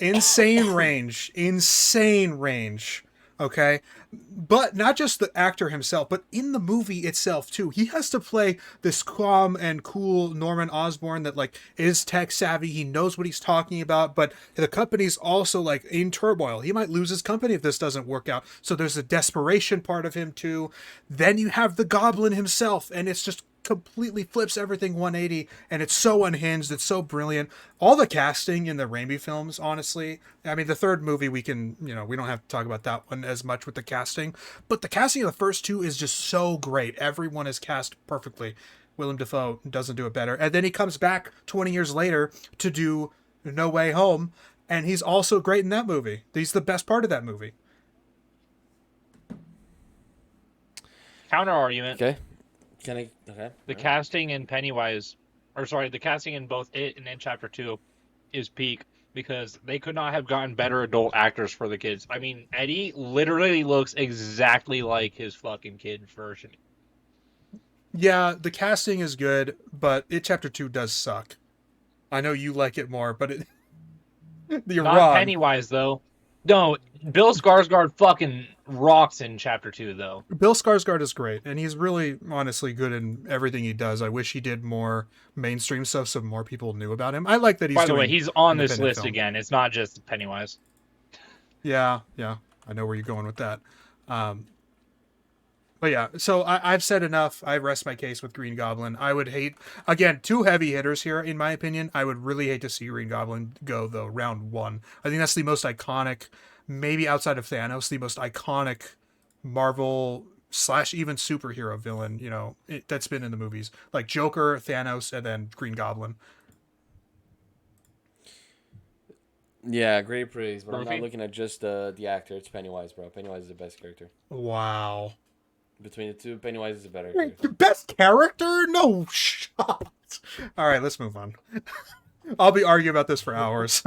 Insane range. Insane range. Okay? But not just the actor himself, but in the movie itself, too. He has to play this calm and cool Norman Osborn that, like, is tech savvy. He knows what he's talking about, but the company's also, like, in turmoil. He might lose his company if this doesn't work out. So there's a desperation part of him, too. Then you have the Goblin himself, and it's just completely flips everything 180, and it's so unhinged. It's so brilliant. All the casting in the Raimi films, honestly. I mean, the third movie, we can, we don't have to talk about that one as much with the casting, but the casting of the first two is just so great. Everyone is cast perfectly. Willem Dafoe doesn't do it better. And then he comes back 20 years later to do No Way Home, and he's also great in that movie. He's the best part of that movie. Counter argument. Okay. Okay. The casting in Pennywise, the casting in both It and in Chapter 2 is peak because they could not have gotten better adult actors for the kids. I mean, Eddie literally looks exactly like his fucking kid version. Yeah, the casting is good, but It Chapter 2 does suck. I know you like it more, but you're Not wrong. Pennywise, though. No, Bill Skarsgård fucking rocks in Chapter 2, though. Bill Skarsgård is great, and he's really, honestly, good in everything he does. I wish he did more mainstream stuff so more people knew about him. I like that he's By the doing way, he's on this independent list film. again. It's not just Pennywise. Yeah, I know where you're going with that. But yeah, so I've said enough. I rest my case with Green Goblin. I would hate, again, two heavy hitters here, in my opinion. I would really hate to see Green Goblin go, though, round one. I think that's the most iconic, maybe outside of Thanos, the most iconic Marvel / even superhero villain, that's been in the movies. Like Joker, Thanos, and then Green Goblin. Yeah, great praise, but I'm Murphy? not looking at just the actor. It's Pennywise, bro. Pennywise is the best character. Wow. Between the two, Pennywise is the better character. The best character? No shot. All right, let's move on. I'll be arguing about this for hours.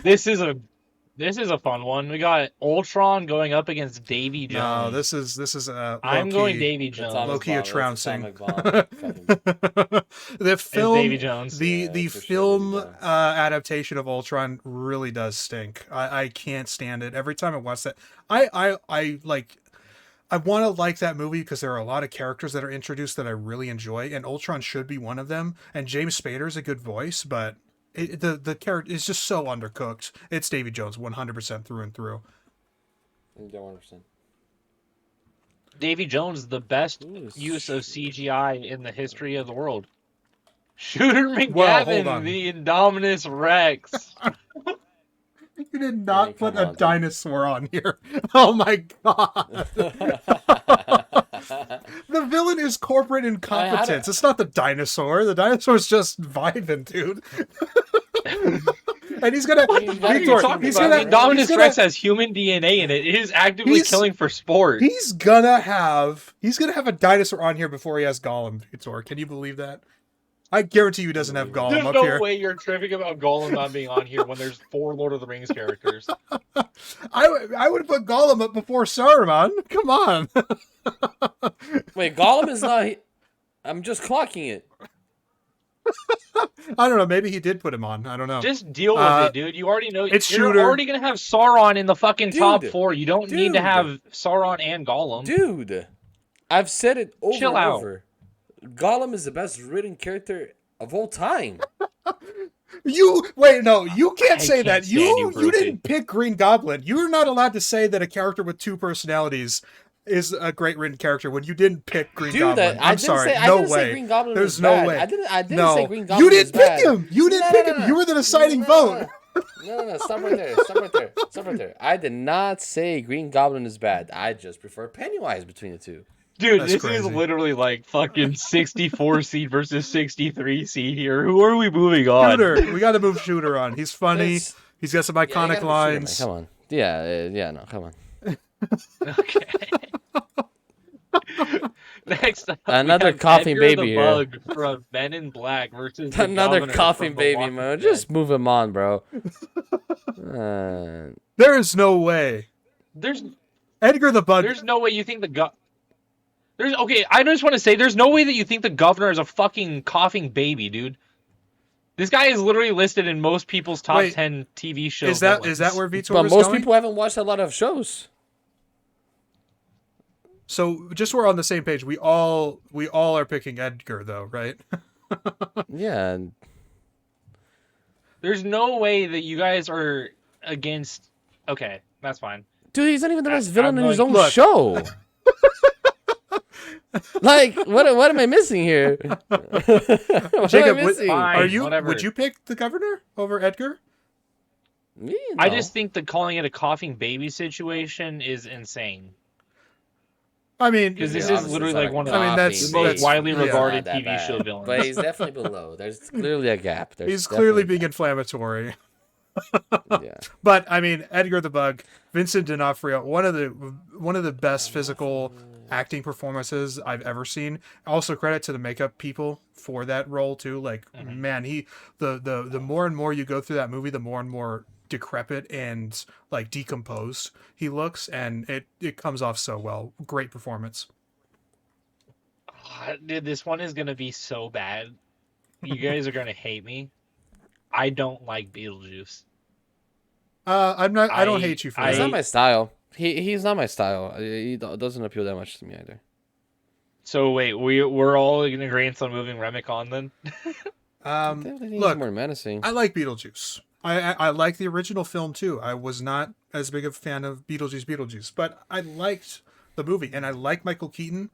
This is a fun one. We got Ultron going up against Davy Jones. No, this is I'm going Davy Jones. Low-key a trouncing. The The film, Davy Jones. the Yeah, for sure, film Davy Jones. adaptation of Ultron really does stink. I can't stand it. Every time I watch that, I want to like that movie because there are a lot of characters that are introduced that I really enjoy, and Ultron should be one of them. And James Spader's a good voice, but the character is just so undercooked. It's Davy Jones 100% through and through. 100%. Davy Jones, the best use of CGI in the history of the world. Shooter McGavin, Well, hold on. the Indominus Rex. You did not Hey, put come a on, dude. dinosaur on here. Oh my god. The villain is corporate incompetence. It's not the dinosaur. The dinosaur's just vibing, dude. And he's gonna What are you Victor, talking he's about? gonna The Indominus he's Rex gonna, has human DNA in it. It is actively He's- killing for sport. he's gonna have a dinosaur on here before he has Gollum, Victor. Can you believe that? I guarantee you he doesn't have Gollum There's up no here. way you're tripping about Gollum not being on here when there's 4 Lord of the Rings characters. I would put Gollum up before Saruman. Come on. Wait, Gollum is not. I'm just clocking it. I don't know. Maybe he did put him on. I don't know. Just deal with it, dude. You already know. it's You're Shooter. already going to have Sauron in the fucking top Dude. 4. You don't need to Dude. have Sauron and Gollum. Dude, I've said it over Chill and out. over. Gollum is the best written character of all time. You can't I say can't that. stand you, You Brookie. didn't pick Green Goblin. You're not allowed to say that a character with two personalities is a great written character when you didn't pick Green Dude, Goblin. I I'm didn't sorry, say I no didn't say way. Green Goblin There's was no bad. way. I didn't No, say Green Goblin you was didn't pick bad. him. You didn't pick him. You were the deciding vote. No. Stop right there. Stop right there. Stop right there. I did not say Green Goblin is bad. I just prefer Pennywise between the two. Dude, That's this crazy. is literally like fucking 64 seed versus 63 seed here. Who are we moving on? Shooter, we got to move Shooter on. He's funny. It's- He's got some Yeah, you iconic gotta be lines. Shooter, man. Come on. Yeah, no, come on. Okay. Next up, Another we have coughing Edgar baby the here. Bug from Men in Black versus the Another Governor coughing from The baby, Walking man. Dead. Just move him on, bro. There is no way. There's Edgar the Bug. there's no way you think there's okay. I just want to say there's no way that you think the Governor is a fucking coughing baby, dude. This guy is literally listed in most people's top Wait, 10 TV shows. Is that where Vitor but was most going? people haven't watched a lot of shows. So just so we're on the same page, we all are picking Edgar though, right? Yeah. There's no way that you guys are against. Okay, that's fine. Dude, he's not even the best villain I'm in his like, own look. show. Like, what am I missing here? What Jacob, am I missing? Fine. Whatever. would you pick the Governor over Edgar? Me? I No. just think that calling it a coughing baby situation is insane. I mean, Because this Yeah, is obviously literally it's not like a one of I mean, the that's- most that's- widely yeah. regarded Not that TV bad. show villains. But he's definitely below. There's clearly a gap. There's he's clearly definitely being a inflammatory. gap. Yeah. But I mean, Edgar the Bug, Vincent D'Onofrio, one of the best physical acting performances I've ever seen. Also, credit to the makeup people for that role too. Like, man, the more and more you go through that movie, the more and more decrepit and like decomposed he looks, and it comes off so well. Great performance. Dude, this one is gonna be so bad. You guys are gonna hate me. I don't like Beetlejuice. I'm not. I don't I- hate you for It's that. not my style. He's not my style. He doesn't appeal that much to me either. So wait, we're all in agreement on moving Remick on then? I think he's Look, more menacing. I like Beetlejuice. I like the original film too. I was not as big a fan of Beetlejuice, but I liked the movie and I like Michael Keaton.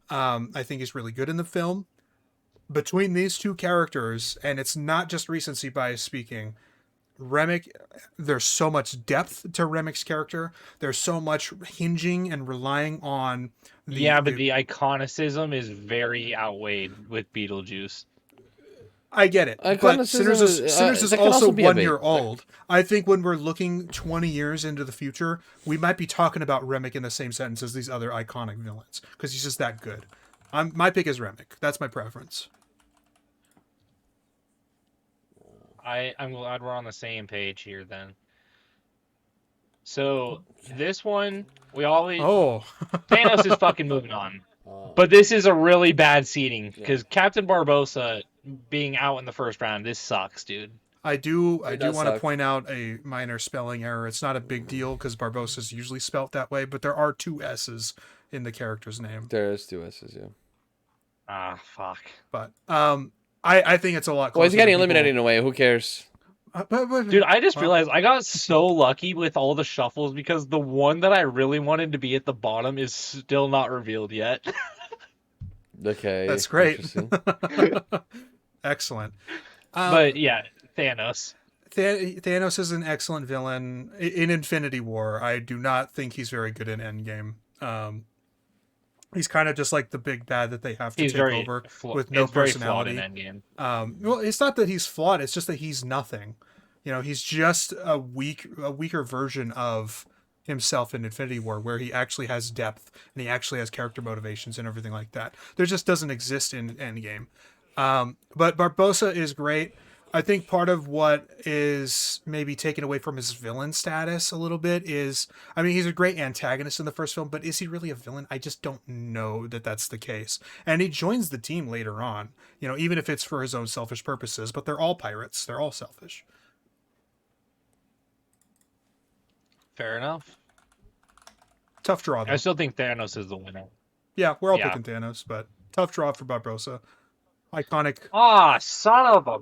I think he's really good in the film. Between these two characters, and it's not just recency bias speaking, Remick, there's so much depth to Remick's character. There's so much hinging and relying on But the iconicism is very outweighed with Beetlejuice. I get it. But Iconicism Sinners is that can also also be a 1 big- year old. I think when we're looking 20 years into the future, we might be talking about Remick in the same sentence as these other iconic villains because he's just that good. My pick is Remick. That's my preference. I'm glad we're on the same page here then. So this one, we always Oh, Thanos is fucking moving on. Oh. But this is a really bad seeding because Captain Barbosa being out in the first round, this sucks, dude. I do does want to suck. point out a minor spelling error. It's not a big deal because Barbosa is usually spelt that way, but there are two S's in the character's name. There is two S's, yeah. Ah, fuck. But I think it's a lot closer. Well, he's getting than people- eliminated in a way. Who cares? Dude, I just realized I got so lucky with all the shuffles because the one that I really wanted to be at the bottom is still not revealed yet. Okay. That's great. Interesting. Excellent. But yeah, Thanos. Thanos is an excellent villain in Infinity War. I do not think he's very good in Endgame. He's kind of just like the big bad that they have to He's take very over fla- with no he's very flawed personality. in Endgame. Well, it's not that he's flawed. It's just that he's nothing. You know, he's just a weaker version of himself in Infinity War, where he actually has depth and he actually has character motivations and everything like that. There just doesn't exist in Endgame. But Barbosa is great. I think part of what is maybe taken away from his villain status a little bit is, I mean, he's a great antagonist in the first film, but is he really a villain? I just don't know that that's the case. And he joins the team later on, you know, even if it's for his own selfish purposes, but they're all pirates. They're all selfish. Fair enough. Tough draw, though. I still think Thanos is the winner. Yeah, we're all Yeah. picking Thanos, but tough draw for Barbosa. Iconic. Ah, son of a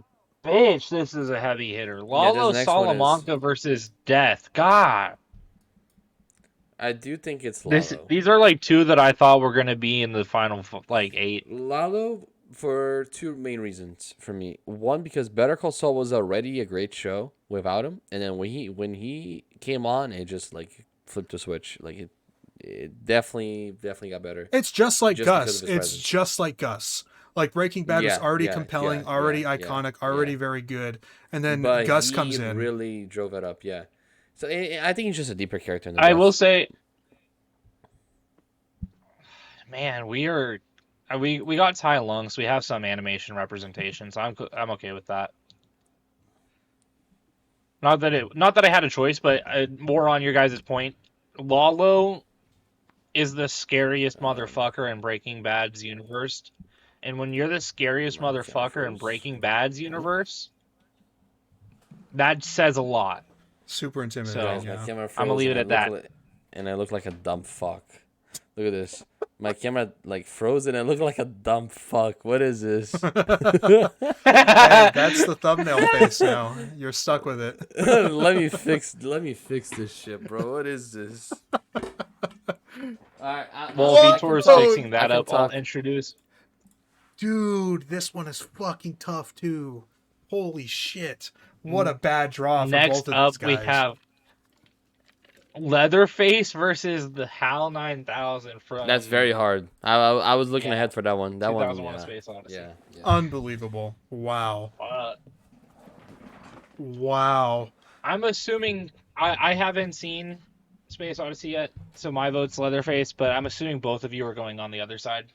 bitch! This is a heavy hitter. Lalo this next one is- Salamanca versus Death. God. I do think it's This Lalo. these are like two that I thought were gonna be in the final like 8. Lalo for two main reasons for me. One, because Better Call Saul was already a great show without him, and then when he came on, it just like flipped a switch. Like it definitely got better It's just like just because of Gus. his It's presence. just like Gus. Like Breaking Bad was Yeah, already yeah, yeah, compelling, yeah, already yeah, iconic, yeah. already very good, and then But Gus he comes in. really drove it up. Yeah. So I think he's just a deeper character in the I will books. say, man, we got Tai Lung, so we have some animation representation, so I'm okay with that. Not that I had a choice, but more on your guys' point. Lalo is the scariest Um, motherfucker in Breaking Bad's universe, and when you're the scariest my camera motherfucker in froze. Breaking Bad's universe, that says a lot. Super intimidating, So Guys, my yeah. camera I'm gonna froze leave and it at that. I look like a dumb fuck. Look at this. My camera like froze and I look like a dumb fuck. What is this? Hey, that's the thumbnail face now. You're stuck with it. Let me fix this shit, bro. What is this? Alright, Well, What? Vitor's Oh, fixing I that can up. I'll talk. introduce. dude, this one is fucking tough too. Holy shit. What a bad draw for both Next of up, these we guys. have Leatherface versus the HAL 9000 That's from very hard. I was looking yeah, ahead for that one. That one, 2001: A yeah. Space Odyssey. Yeah, yeah. Unbelievable. Wow. Uh, Wow. I'm assuming I haven't seen Space Odyssey yet, so my vote's Leatherface. But I'm assuming both of you are going on the other side.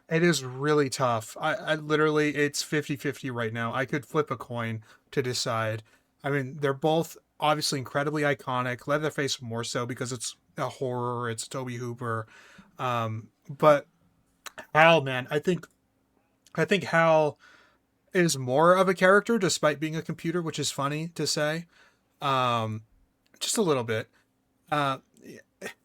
It is really tough. I literally, it's 50-50 right now. I could flip a coin to decide. I mean, they're both obviously incredibly iconic. Leatherface more so because it's a horror, it's Toby Hooper. But Hal, man, I think Hal is more of a character despite being a computer, which is funny to say. Um, just a little bit. Uh,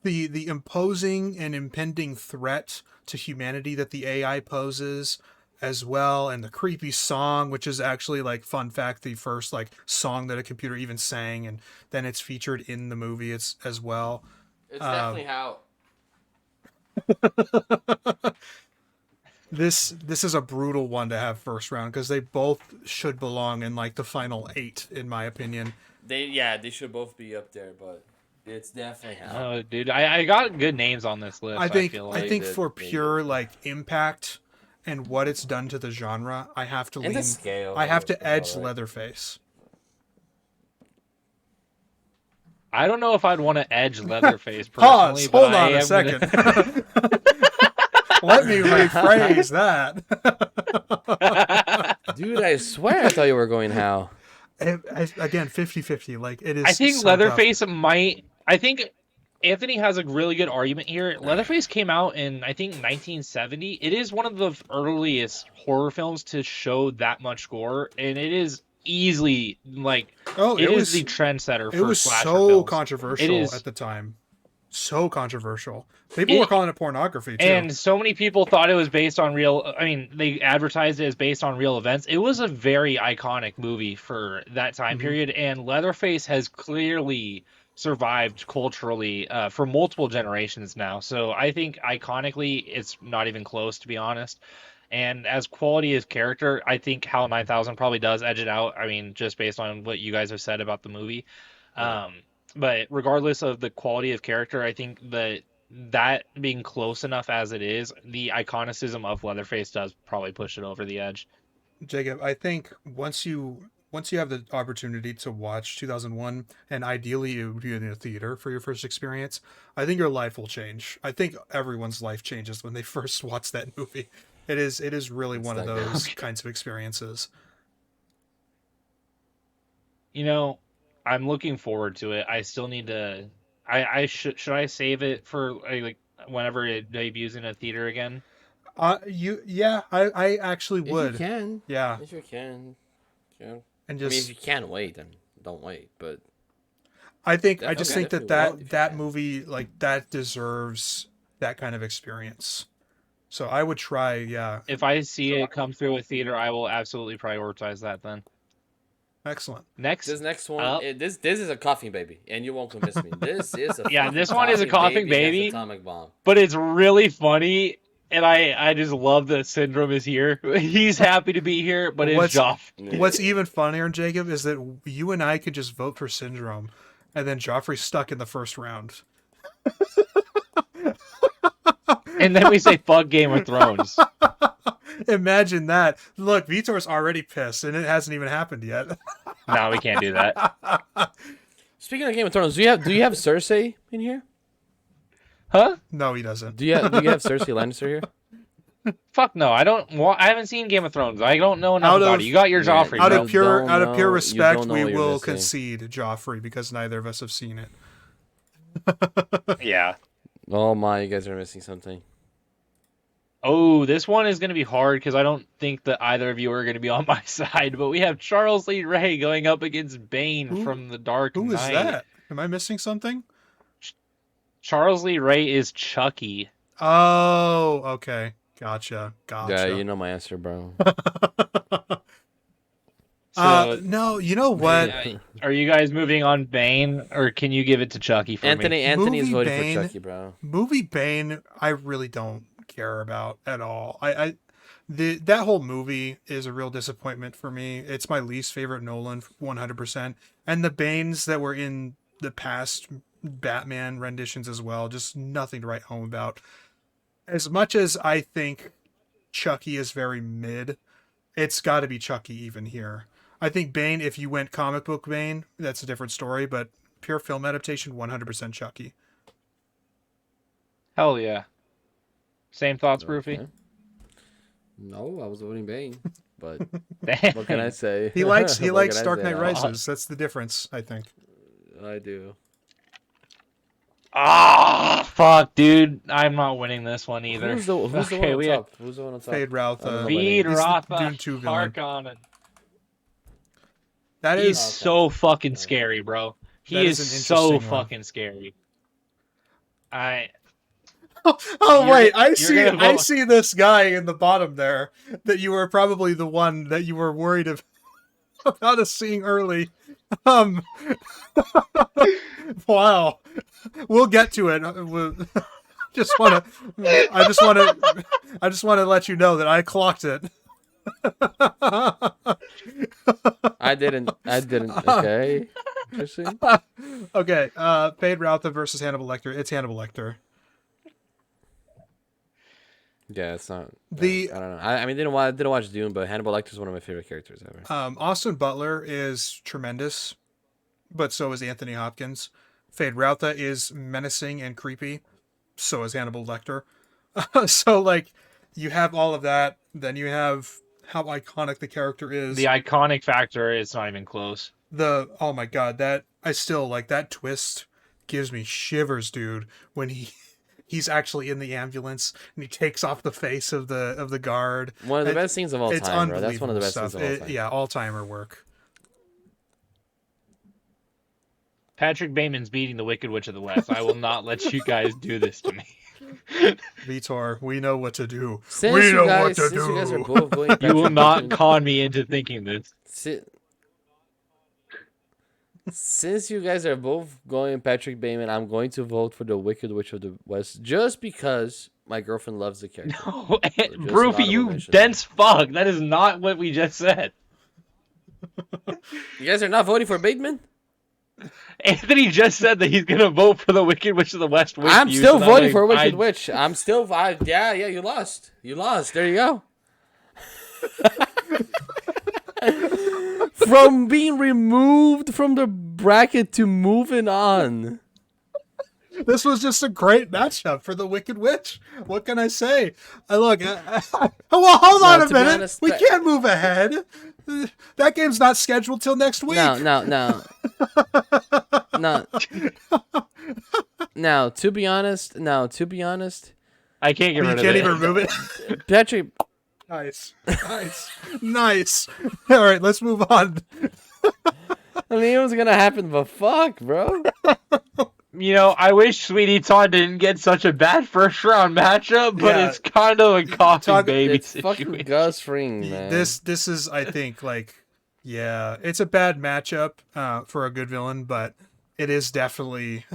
the imposing and impending threat to humanity that the AI poses as well, and the creepy song, which is actually, like, fun fact, the first like song that a computer even sang, and then it's featured in the movie it's as well. It's um definitely how. this is a brutal one to have first round because they both should belong in like the final 8 in my opinion. They should both be up there, but it's definitely how. Oh, dude, I got good names on this I list. I think feel I like think did, for they pure did. like impact and what it's done to the genre, I have to And the lean. scale. I have to It's edge alright. Leatherface. I don't know if I'd want to edge Leatherface Pause. personally, but Hold I on a am gonna. second. Let me rephrase that. Dude, I swear I thought you were going how. Again, 50-50. Like, it is I think so tough. Leatherface might. I think Anthony has a really good argument here. Leatherface came out in I think 1970. It is one of the earliest horror films to show that much gore, and it is easily like Oh, it is the trendsetter it for was slasher so films. It controversial at is the time. So controversial. People were it, calling it pornography too. and so many people thought it was based on real. I mean, they advertised it as based on real events. It was a very iconic movie for that time Hmm. period, and Leatherface has clearly survived culturally for multiple generations now. So I think iconically, it's not even close, to be honest. And as quality as character, I think HAL 9000 probably does edge it out. I mean, just based on what you guys have said about the movie. Yeah. Um, but regardless of the quality of character, I think that being close enough as it is, the iconicism of Leatherface does probably push it over the edge. Jacob, I think once you have the opportunity to watch 2001, and ideally it would be in a theater for your first experience, I think your life will change. I think everyone's life changes when they first watch that movie. It is really It's one of that good. those kinds of experiences. You know, I'm looking forward to it. I still need to. I should I save it for like whenever it debuts in a theater again? Yeah, I actually If you would. can. Yeah, If you can. Yeah. and I mean, if just you can't wait, then don't wait. But I just think that definitely wait if you that can. movie, like, that deserves that kind of experience. So I would try, yeah. If I see it come through a theater, I will absolutely prioritize that then. Excellent. Next, This next one, up. this is a coughing baby, and you won't convince me. This is a Yeah, fucking this one is a coughing baby. against atomic bomb. But it's really funny, and I just love that Syndrome is here. He's happy to be here, but it's Joff. What's even funnier, Jacob, is that you and I could just vote for Syndrome, and then Joffrey's stuck in the first round. And then we say fuck Game of Thrones. Imagine that. Look, Vitor's already pissed, and it hasn't even happened yet. No, we can't do that. Speaking of Game of Thrones, do you have Cersei in here? Huh? No, he doesn't. Do you have Cersei Lannister here? Fuck no. I haven't seen Game of Thrones. I don't know enough about it. You got your Joffrey, Out bro. of pure respect, don't know we what you're will missing. concede Joffrey because neither of us have seen it. Yeah. Oh my, you guys are missing something. Oh, this one is going to be hard because I don't think that either of you are going to be on my side. But we have Charles Lee Ray going up against Bane from The Dark Knight. Who is that? Am I missing something? Charles Lee Ray is Chucky. Oh, okay. Gotcha. Yeah, you know my answer, bro. No, you know what? Are you guys moving on Bane, or can you give it to Chucky for me? Anthony's Movie voting Bane- for Chucky, bro. Movie Bane, I really don't care about at all. That whole movie is a real disappointment for me. It's my least favorite Nolan, 100%. And the Banes that were in the past Batman renditions as well, just nothing to write home about. As much as I think Chucky is very mid, it's got to be Chucky even here. I think Bane, if you went comic book Bane, that's a different story, but pure film adaptation, 100% Chucky. Hell yeah. Same thoughts, Broofy? Okay. No, I was voting Bane, but Dang. what can I say? He likes What can I Dark say? Knight Rises. That's the difference, I think. I do. Ah, fuck, dude. I'm not winning this one either. Who's the one Okay, on we top? Who's the one on top? Fade Routh. Feed he's the Rafa Dune 2 villain. Harkonnen. That He's is so fucking scary, bro. He That is is an so interesting one. fucking scary. Oh You're- wait, I you're gonna vote- see this guy in the bottom there that you were probably the one that you were worried about us seeing early. Wow. We'll get to it. I just want to let you know that I clocked it. I didn't. Okay. Interesting. Okay, Fade Routha versus Hannibal Lecter. It's Hannibal Lecter. Yeah, it's not. The- I don't know. I mean, didn't watch Dune, but Hannibal Lecter is one of my favorite characters ever. Austin Butler is tremendous, but so is Anthony Hopkins. Fade Routha is menacing and creepy, so is Hannibal Lecter. So, like, you have all of that, then you have how iconic the character is. The iconic factor is not even close. Oh my god, that I still like that twist gives me shivers, dude, when he's actually in the ambulance and he takes off the face of the guard. One of the best scenes of all It's time, bro. unbelievable That's one of the best stuff. scenes of all time. Yeah, all-timer work. Patrick Bateman's beating the Wicked Witch of the West. I will not let you guys do this to me. Vitor, we know what to do. Since we you know guys, what to since do. you guys are both going You will Patrick not Bateman- con me into thinking this. Since you guys are both going Patrick Bateman, I'm going to vote for the Wicked Witch of the West just because my girlfriend loves the character. No, Just Broofy, an you honorable dense fuck. That is not what we just said. You guys are not voting for Bateman? Anthony just said that he's gonna vote for the Wicked Witch of the West with I'm you, still so voting that for I- Wicked Witch. I'm still. Yeah, you lost. You lost. There you go. From being removed from the bracket to moving on. This was just a great matchup for the Wicked Witch. What can I say? Well, hold on a to be minute. honest, We can't move ahead. That game's not scheduled till next week. No. Now, to be honest, I can't get You rid of can't it. even remove it. Patrick. Nice. Nice. All right, let's move on. I mean, it was gonna happen, but fuck, bro. You know, I wish Sweetie Todd didn't get such a bad first round matchup, but Yeah. it's kind of a coffee Todd- baby It's situation. fucking Gus Fring, man. This is, I think, like Yeah, it's a bad matchup for a good villain, but it is definitely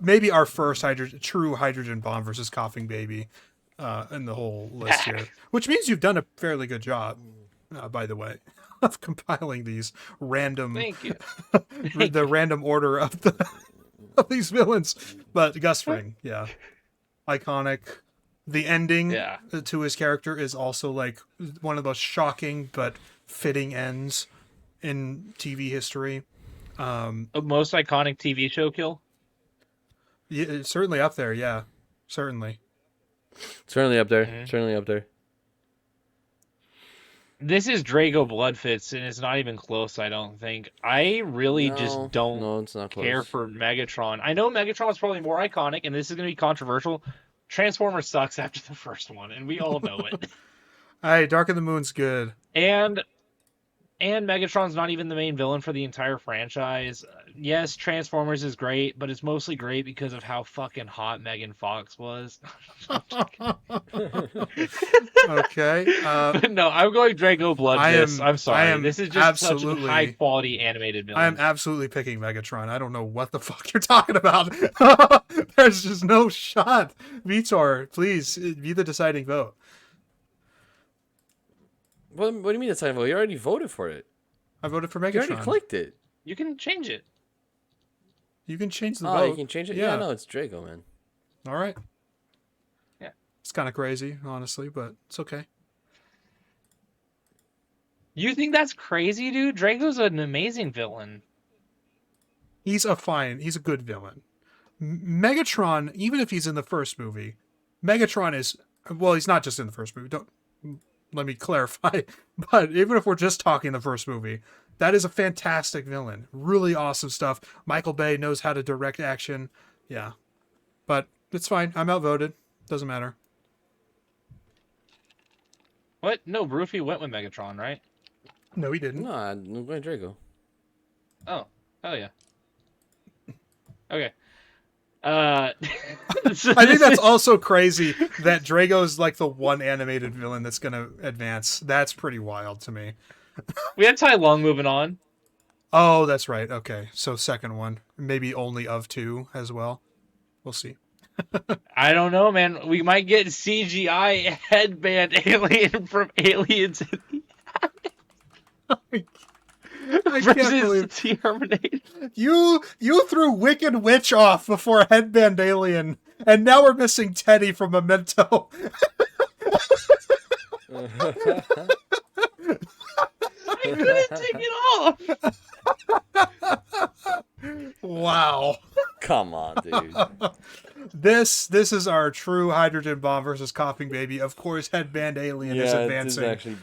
maybe our first true hydrogen bomb versus coughing baby in the whole list here, which means you've done a fairly good job, by the way, of compiling these random, Thank you. Thank the you. random order of of these villains. But Gus Fring, yeah, iconic. The ending Yeah. to his character is also like one of the most shocking but fitting ends in TV history. The most iconic TV show kill. Yeah, it's certainly up there. Yeah, certainly. Certainly up there. Mhm. Certainly up there. This is Drago Bloodfits, and it's not even close, I don't think. I really just No, don't no, it's not care close. for Megatron. I know Megatron's probably more iconic, and this is going to be controversial. Transformers sucks after the first one, and we all know it. Hey, Dark of the Moon's good. And Megatron's not even the main villain for the entire franchise. Yes, Transformers is great, but it's mostly great because of how fucking hot Megan Fox was. Okay. But no, I'm going Drago Bloodfist. I'm I sorry. am This is just such a absolutely. high quality animated I am villain. absolutely picking Megatron. I don't know what the fuck you're talking about. There's just no shot. Vitor, please be the deciding vote. What do you mean it's not vote? You already voted for it. I voted for You already Megatron. clicked it. You can change it. You can change the Oh, vote. you can change it? Yeah. Yeah, no, it's Drago, man. All right. Yeah. It's kind of crazy, honestly, but it's okay. You think that's crazy, dude? Drago's an amazing villain. He's a good villain. Megatron, even if he's in the first movie, Megatron is, well, he's not just in the first movie. Don't let me clarify. But even if we're just talking the first movie, that is a fantastic villain. Really awesome stuff. Michael Bay knows how to direct action. Yeah. But it's fine. I'm outvoted. Doesn't matter. What? No, Rufy went with Megatron, right? No, he didn't. No, I'm going Drago. Oh, hell yeah. Okay. I think that's also crazy that Drago's like the one animated villain that's going to advance. That's pretty wild to me. We had Tai Lung moving on. Oh, that's right. Okay. So second one. Maybe only of two as well. We'll see. I don't know, man. We might get CGI headband alien from Aliens I can't versus believe Terminator. you threw Wicked Witch off before Headband Alien, and now we're missing Teddy from Memento. I couldn't take it off. Wow. Come on, dude. This is our true hydrogen bomb versus coughing baby. Of course, Headband Alien is advancing. This is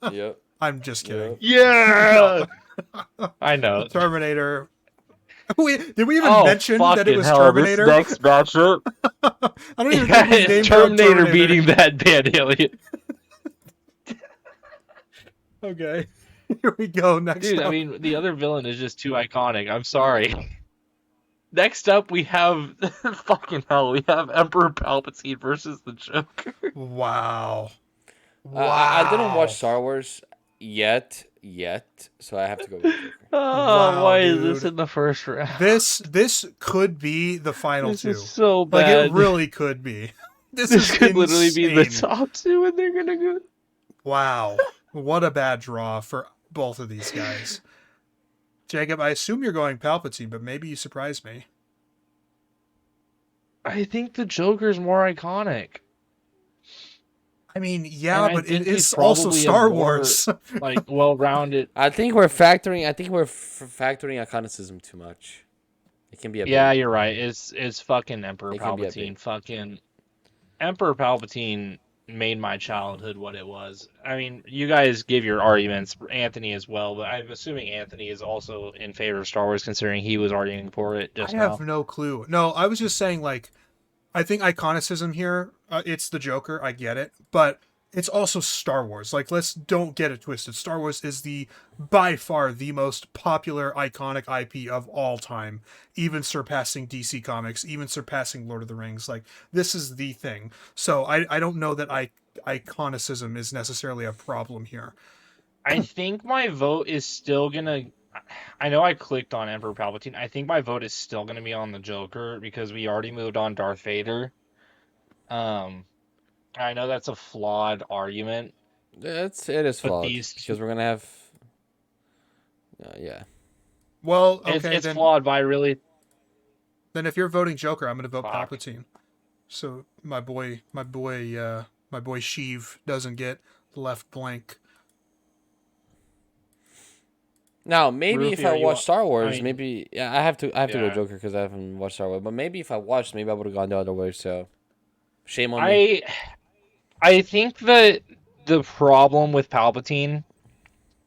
actually Yep. I'm just kidding. Yeah. I know. Terminator. Did we even mention that it was hell, Terminator? This next matchup. I don't even think we named Terminator Terminator beating that band alien. Okay. Here we go. Next Dude, up. I mean, the other villain is just too iconic. I'm sorry. Next up, we have fucking hell. We have Emperor Palpatine versus the Joker. Wow. I didn't watch Star Wars yet, so I have to go with Joker. Oh, Wow, why dude. is this in the first round? This could be the final This two. is so Like bad. it really could be. This This is could literally be the insane. top two, and they're gonna go. Wow. What a bad draw for both of these guys. Jacob, I assume you're going Palpatine, but maybe you surprise me. I think the Joker's more iconic. I mean, yeah, And I but think it he's is also probably a Star more- Wars. Like well-rounded. I think we're factoring iconicism too much. It can be a Yeah, bit. you're right. It's fucking Emperor It can be a Palpatine. big- Fucking Emperor Palpatine made my childhood what it was. I mean, you guys give your arguments, Anthony as well, but I'm assuming Anthony is also in favor of Star Wars, considering he was arguing for it just I now. have no clue. No, I was just saying, like, I think iconicism here, it's the Joker, I get it, but it's also Star Wars. Like, don't get it twisted. Star Wars is by far the most popular, iconic IP of all time, even surpassing DC Comics, even surpassing Lord of the Rings. Like, this is the thing. So I don't know that iconicism is necessarily a problem here. I think my vote is still gonna. I know I clicked on Emperor Palpatine. I think my vote is still gonna be on the Joker because we already moved on Darth Vader. Um, I know that's a flawed argument, It is but flawed because we're gonna have yeah. Well, it's okay, it's then flawed, but I really if you're voting Joker, I'm going to vote fuck. Palpatine. So my boy Sheev doesn't get left blank. Now maybe if Rufy, I are you? watch Star I Wars, mean, maybe yeah, I have to go yeah. Joker because I haven't watched Star Wars. But maybe if I watched, maybe I would have gone the other way. So shame on me. I I think that the problem with Palpatine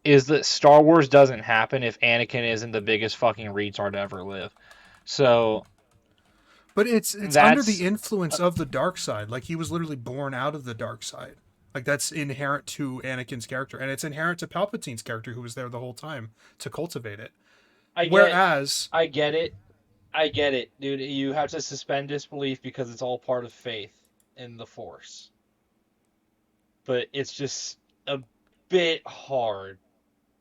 is that Star Wars doesn't happen if Anakin isn't the biggest fucking retard to ever live. So But it's under the that's influence of the dark side. Like he was literally born out of the dark side. Like that's inherent to Anakin's character, and it's inherent to Palpatine's character, who was there the whole time to cultivate it. I get Whereas, I get it. I get it, dude. You have to suspend disbelief because it's all part of faith in the Force. But it's just a bit hard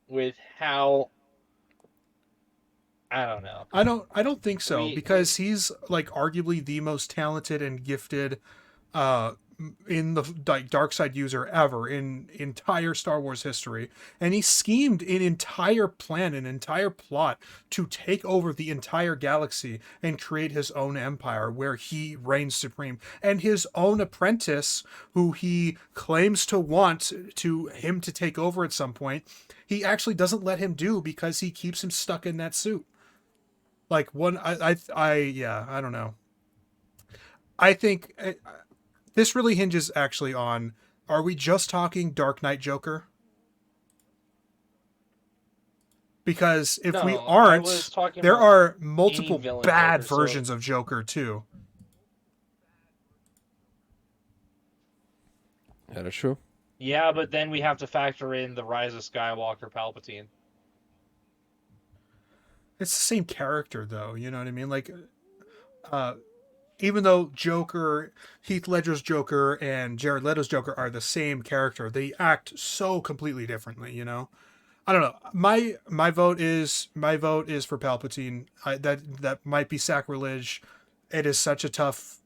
with how I don't know. I don't think so, We because he's like arguably the most talented and gifted uh in the like dark side user ever in entire Star Wars history, and he schemed an entire plan, an entire plot to take over the entire galaxy and create his own empire where he reigns supreme, and his own apprentice, who he claims to want to him to take over at some point, he actually doesn't let him do because he keeps him stuck in that suit. Like one yeah, I don't know. I think this really hinges actually on, are we just talking Dark Knight Joker? Because if we no, I was aren't, talking there about are any multiple villain bad Joker. So versions of Joker too. Yeah, that's true. yeah, but then we have to factor in the Rise of Skywalker Palpatine. It's the same character though, you know what I mean? Like uh even though Joker, Heath Ledger's Joker and Jared Leto's Joker are the same character, they act so completely differently, you know? I don't know. My vote is for Palpatine. That might be sacrilege. It is such a tough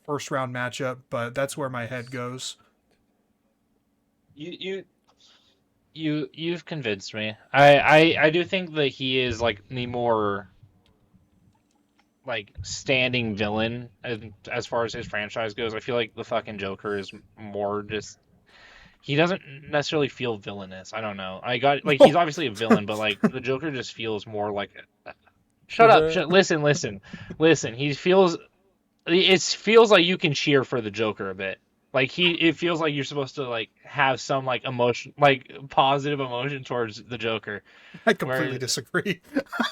first round matchup, but that's where my head goes. You you you've convinced me. I do think that he is like the more like standing villain as far as his franchise goes. I feel like the fucking Joker is more just he doesn't necessarily feel villainous. I don't know. I got like he's obviously a villain, but like the Joker just feels more like shut up. Listen. He feels it feels like you can cheer for the Joker a bit. Like it feels like you're supposed to like have some like emotion, like positive emotion towards the Joker. I completely Where disagree.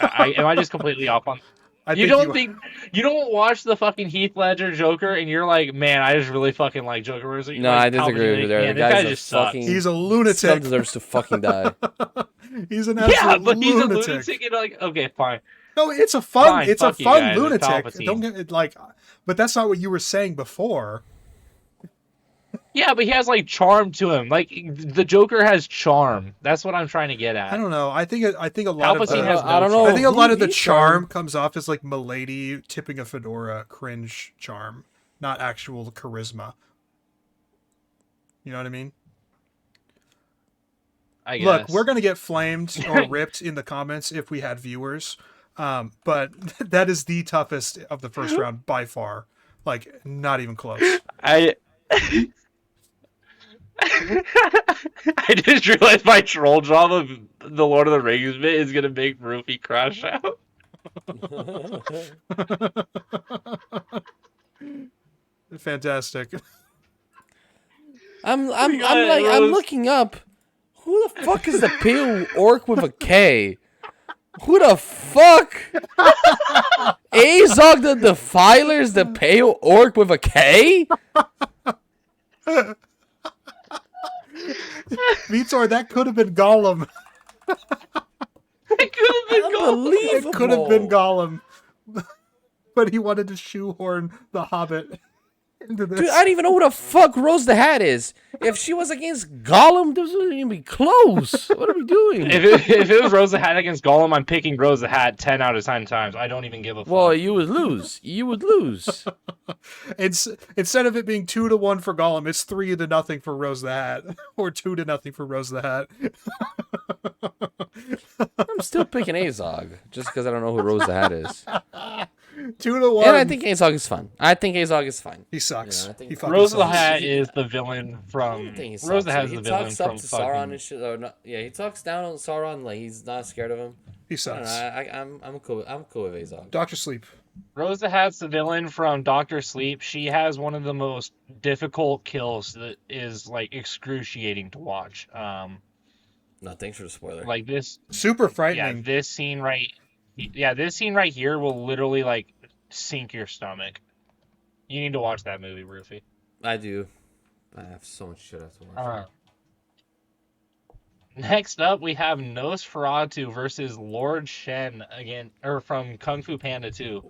am I just completely off on? I You think don't you. think you don't watch the fucking Heath Ledger Joker and you're like, man, I just really fucking like Joker. Whereas No, I like disagree Palpatine, with you like, there. The man, this guy's guy a just sucks. fucking He's a scum, lunatic. deserves to fucking die. He's an Yeah, absolute but he's a lunatic. lunatic and like, okay, fine, No, it's a fine, it's a fuck you fun guys, it's lunatic. Don't Palpatine. get it like, but that's not what you were saying before. Yeah, but he has like charm to him. Like the Joker has charm. That's what I'm trying to get I at. don't know. I think a lot of Palpatine the, has I no don't know. I charm. think a lot of the He's charm comes off as like Milady tipping a fedora cringe charm, not actual charisma. You know what I mean? I Look, we're guess. gonna get flamed or ripped in the comments if we had viewers, but that is the toughest of the first round by far. Like, not even close. I I just realized my troll job of the Lord of the Rings bit is gonna make Rufy crash out. Fantastic. I'm looking up. Who the fuck is the pale orc with a K? Who the fuck? Azog the Defiler's the pale orc with a K? Vitor, that could have been Gollum. It could have been gold. It could have been Gollum. But he wanted to shoehorn the Hobbit. into Dude, this. I don't even know who the fuck Rose the Hat is. If she was against Gollum, this wouldn't even be close. What are we doing? If it was Rose the Hat against Gollum, I'm picking Rose the Hat 10 out of 10 times. I don't even give a Well, fuck. you would lose. You would lose. It's instead of it being 2-1 for Gollum, it's 3-0 for Rose the Hat, or 2-0 for Rose the Hat. I'm still picking Azog just because I don't know who Rose the Hat is. 2-1. And I think Azog is fun. I think Azog is fine. he sucks. Yeah, I think he fucking Rose the sucks. Hat is the villain I from. don't think he Rose sucks. the Hat is He the villain talks up from to Sauron fucking. and shit. Or not, yeah, he talks down on Sauron like he's not scared of him. He I don't know. sucks. I'm cool. I'm cool with Azog. Doctor Sleep. Rose the Hat's the villain from Doctor Sleep. She has one of the most difficult kills that is like excruciating to watch. No, thanks for the spoiler. Like this. Super Yeah, frightening. this scene right. Yeah, this scene right here will literally like sink your stomach. You need to watch that movie, Rufy. I do. I have so much shit I have to watch. Next up, we have Nosferatu versus Lord Shen again, or from Kung Fu Panda 2.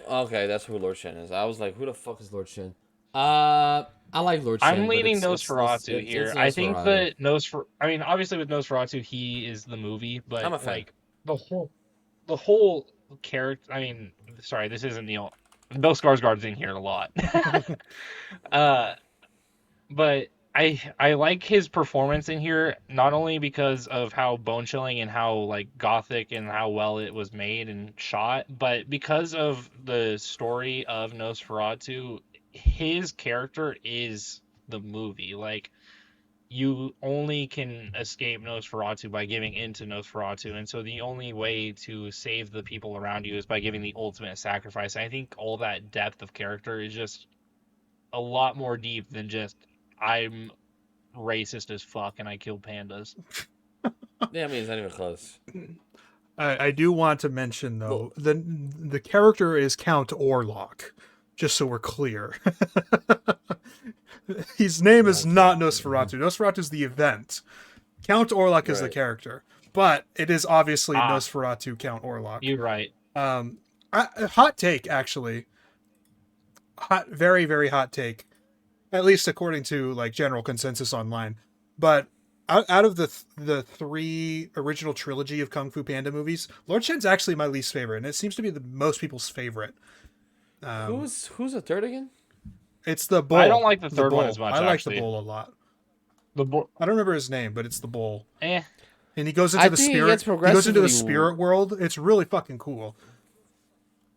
Okay, that's who Lord Shen is. I was like, who the fuck is Lord Shen? I like Lord Shen. I'm but leaning it's Nosferatu here. it's I think Nosferatu. that I mean, obviously with Nosferatu, he is the movie, but I'm a fan. like the whole character. I mean, sorry, this isn't Neil. Bill Skarsgård's in here a lot. But I like his performance in here, not only because of how bone chilling and how like gothic and how well it was made and shot, but because of the story of Nosferatu. His character is the movie. Like, you only can escape Nosferatu by giving into Nosferatu, and so the only way to save the people around you is by giving the ultimate sacrifice. And I think all that depth of character is just a lot more deep than just I'm racist as fuck and I kill pandas. Yeah, I mean, it's not even close. I do want to mention though the character is Count Orlok, just so we're clear. His name is not Nosferatu. Nosferatu is the event. Count Orlok is the Right. character, but it is obviously Nosferatu Count Orlok. You're right. Hot take, actually. Very, very hot take. At least according to like general consensus online. But out of the three original trilogy of Kung Fu Panda movies, Lord Shen's actually my least favorite, and it seems to be most people's favorite. Who's the third again? It's the bull. I don't like the third one bull. as much, I like actually. the bull a lot. The I don't remember his name, but it's the bull. eh. And he goes I into the think he spirit. gets He goes into the progressively- spirit world. It's really fucking cool.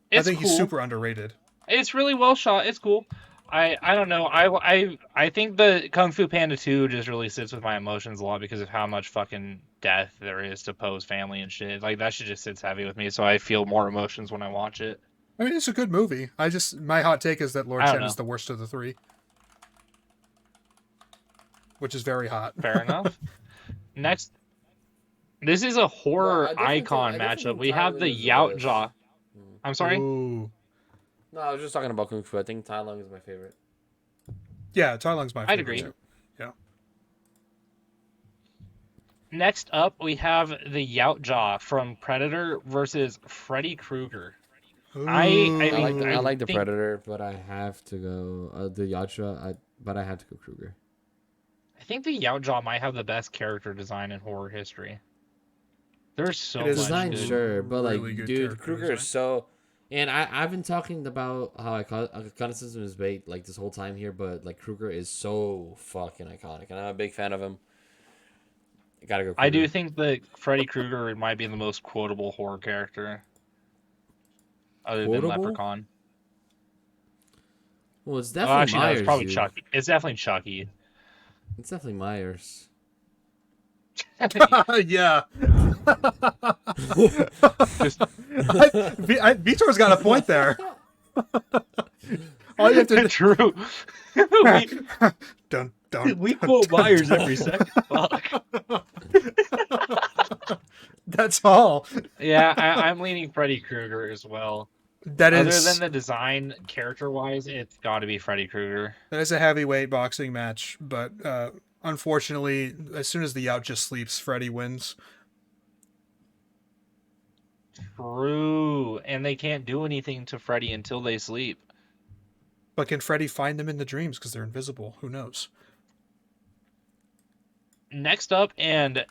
It's I think cool. he's super underrated. It's really well shot. It's cool. I don't know. I think the Kung Fu Panda 2 just really sits with my emotions a lot because of how much fucking death there is to Poe's family and shit. Like, that shit just sits heavy with me, so I feel more emotions when I watch it. I mean, it's a good movie. My hot take is that Lord I don't Shen know. is the worst of the three, which is very hot. Fair enough. Next, this is a horror Well, I definitely icon think- I definitely matchup. think We have the Thailand is the Yout best. Jaw. I'm sorry. Ooh. No, I was just talking about Kung Fu. I think Tai Lung is my favorite. Yeah, Tai Lung's my favorite. I'd agree. Too. Yeah. Next up, we have the Yout Jaw from Predator versus Freddy Krueger. I Ooh. I like the think- Predator, but I have to go the Yatra. But I have to go Kruger. I think the Yout Jaw might have the best character design in horror history. There's so It much. is Design, dude. sure, but like, really good dude, character Kruger design. is so. And I've been talking about how iconicism is bait like this whole time here, but like Kruger is so fucking iconic, and I'm a big fan of him. I gotta go. Kruger. I do think that Freddy Krueger might be the most quotable horror character, other Quotable? than Leprechaun. Well, it's Oh, definitely actually, no, Myers. it's probably dude. Chucky. It's definitely Chucky. It's definitely Myers. Yeah. Just Vitor's got a point there. All you have to true. don't. we quote Myers every second. Fuck. That's all. Yeah, I'm leaning Freddy Krueger as well. That Other is than the design, character-wise, it's got to be Freddy Krueger. that is a heavyweight boxing match, but unfortunately, as soon as the out just sleeps, Freddy wins. True, and they can't do anything to Freddy until they sleep. But can Freddy find them in the dreams because they're invisible? Who knows? Next up, and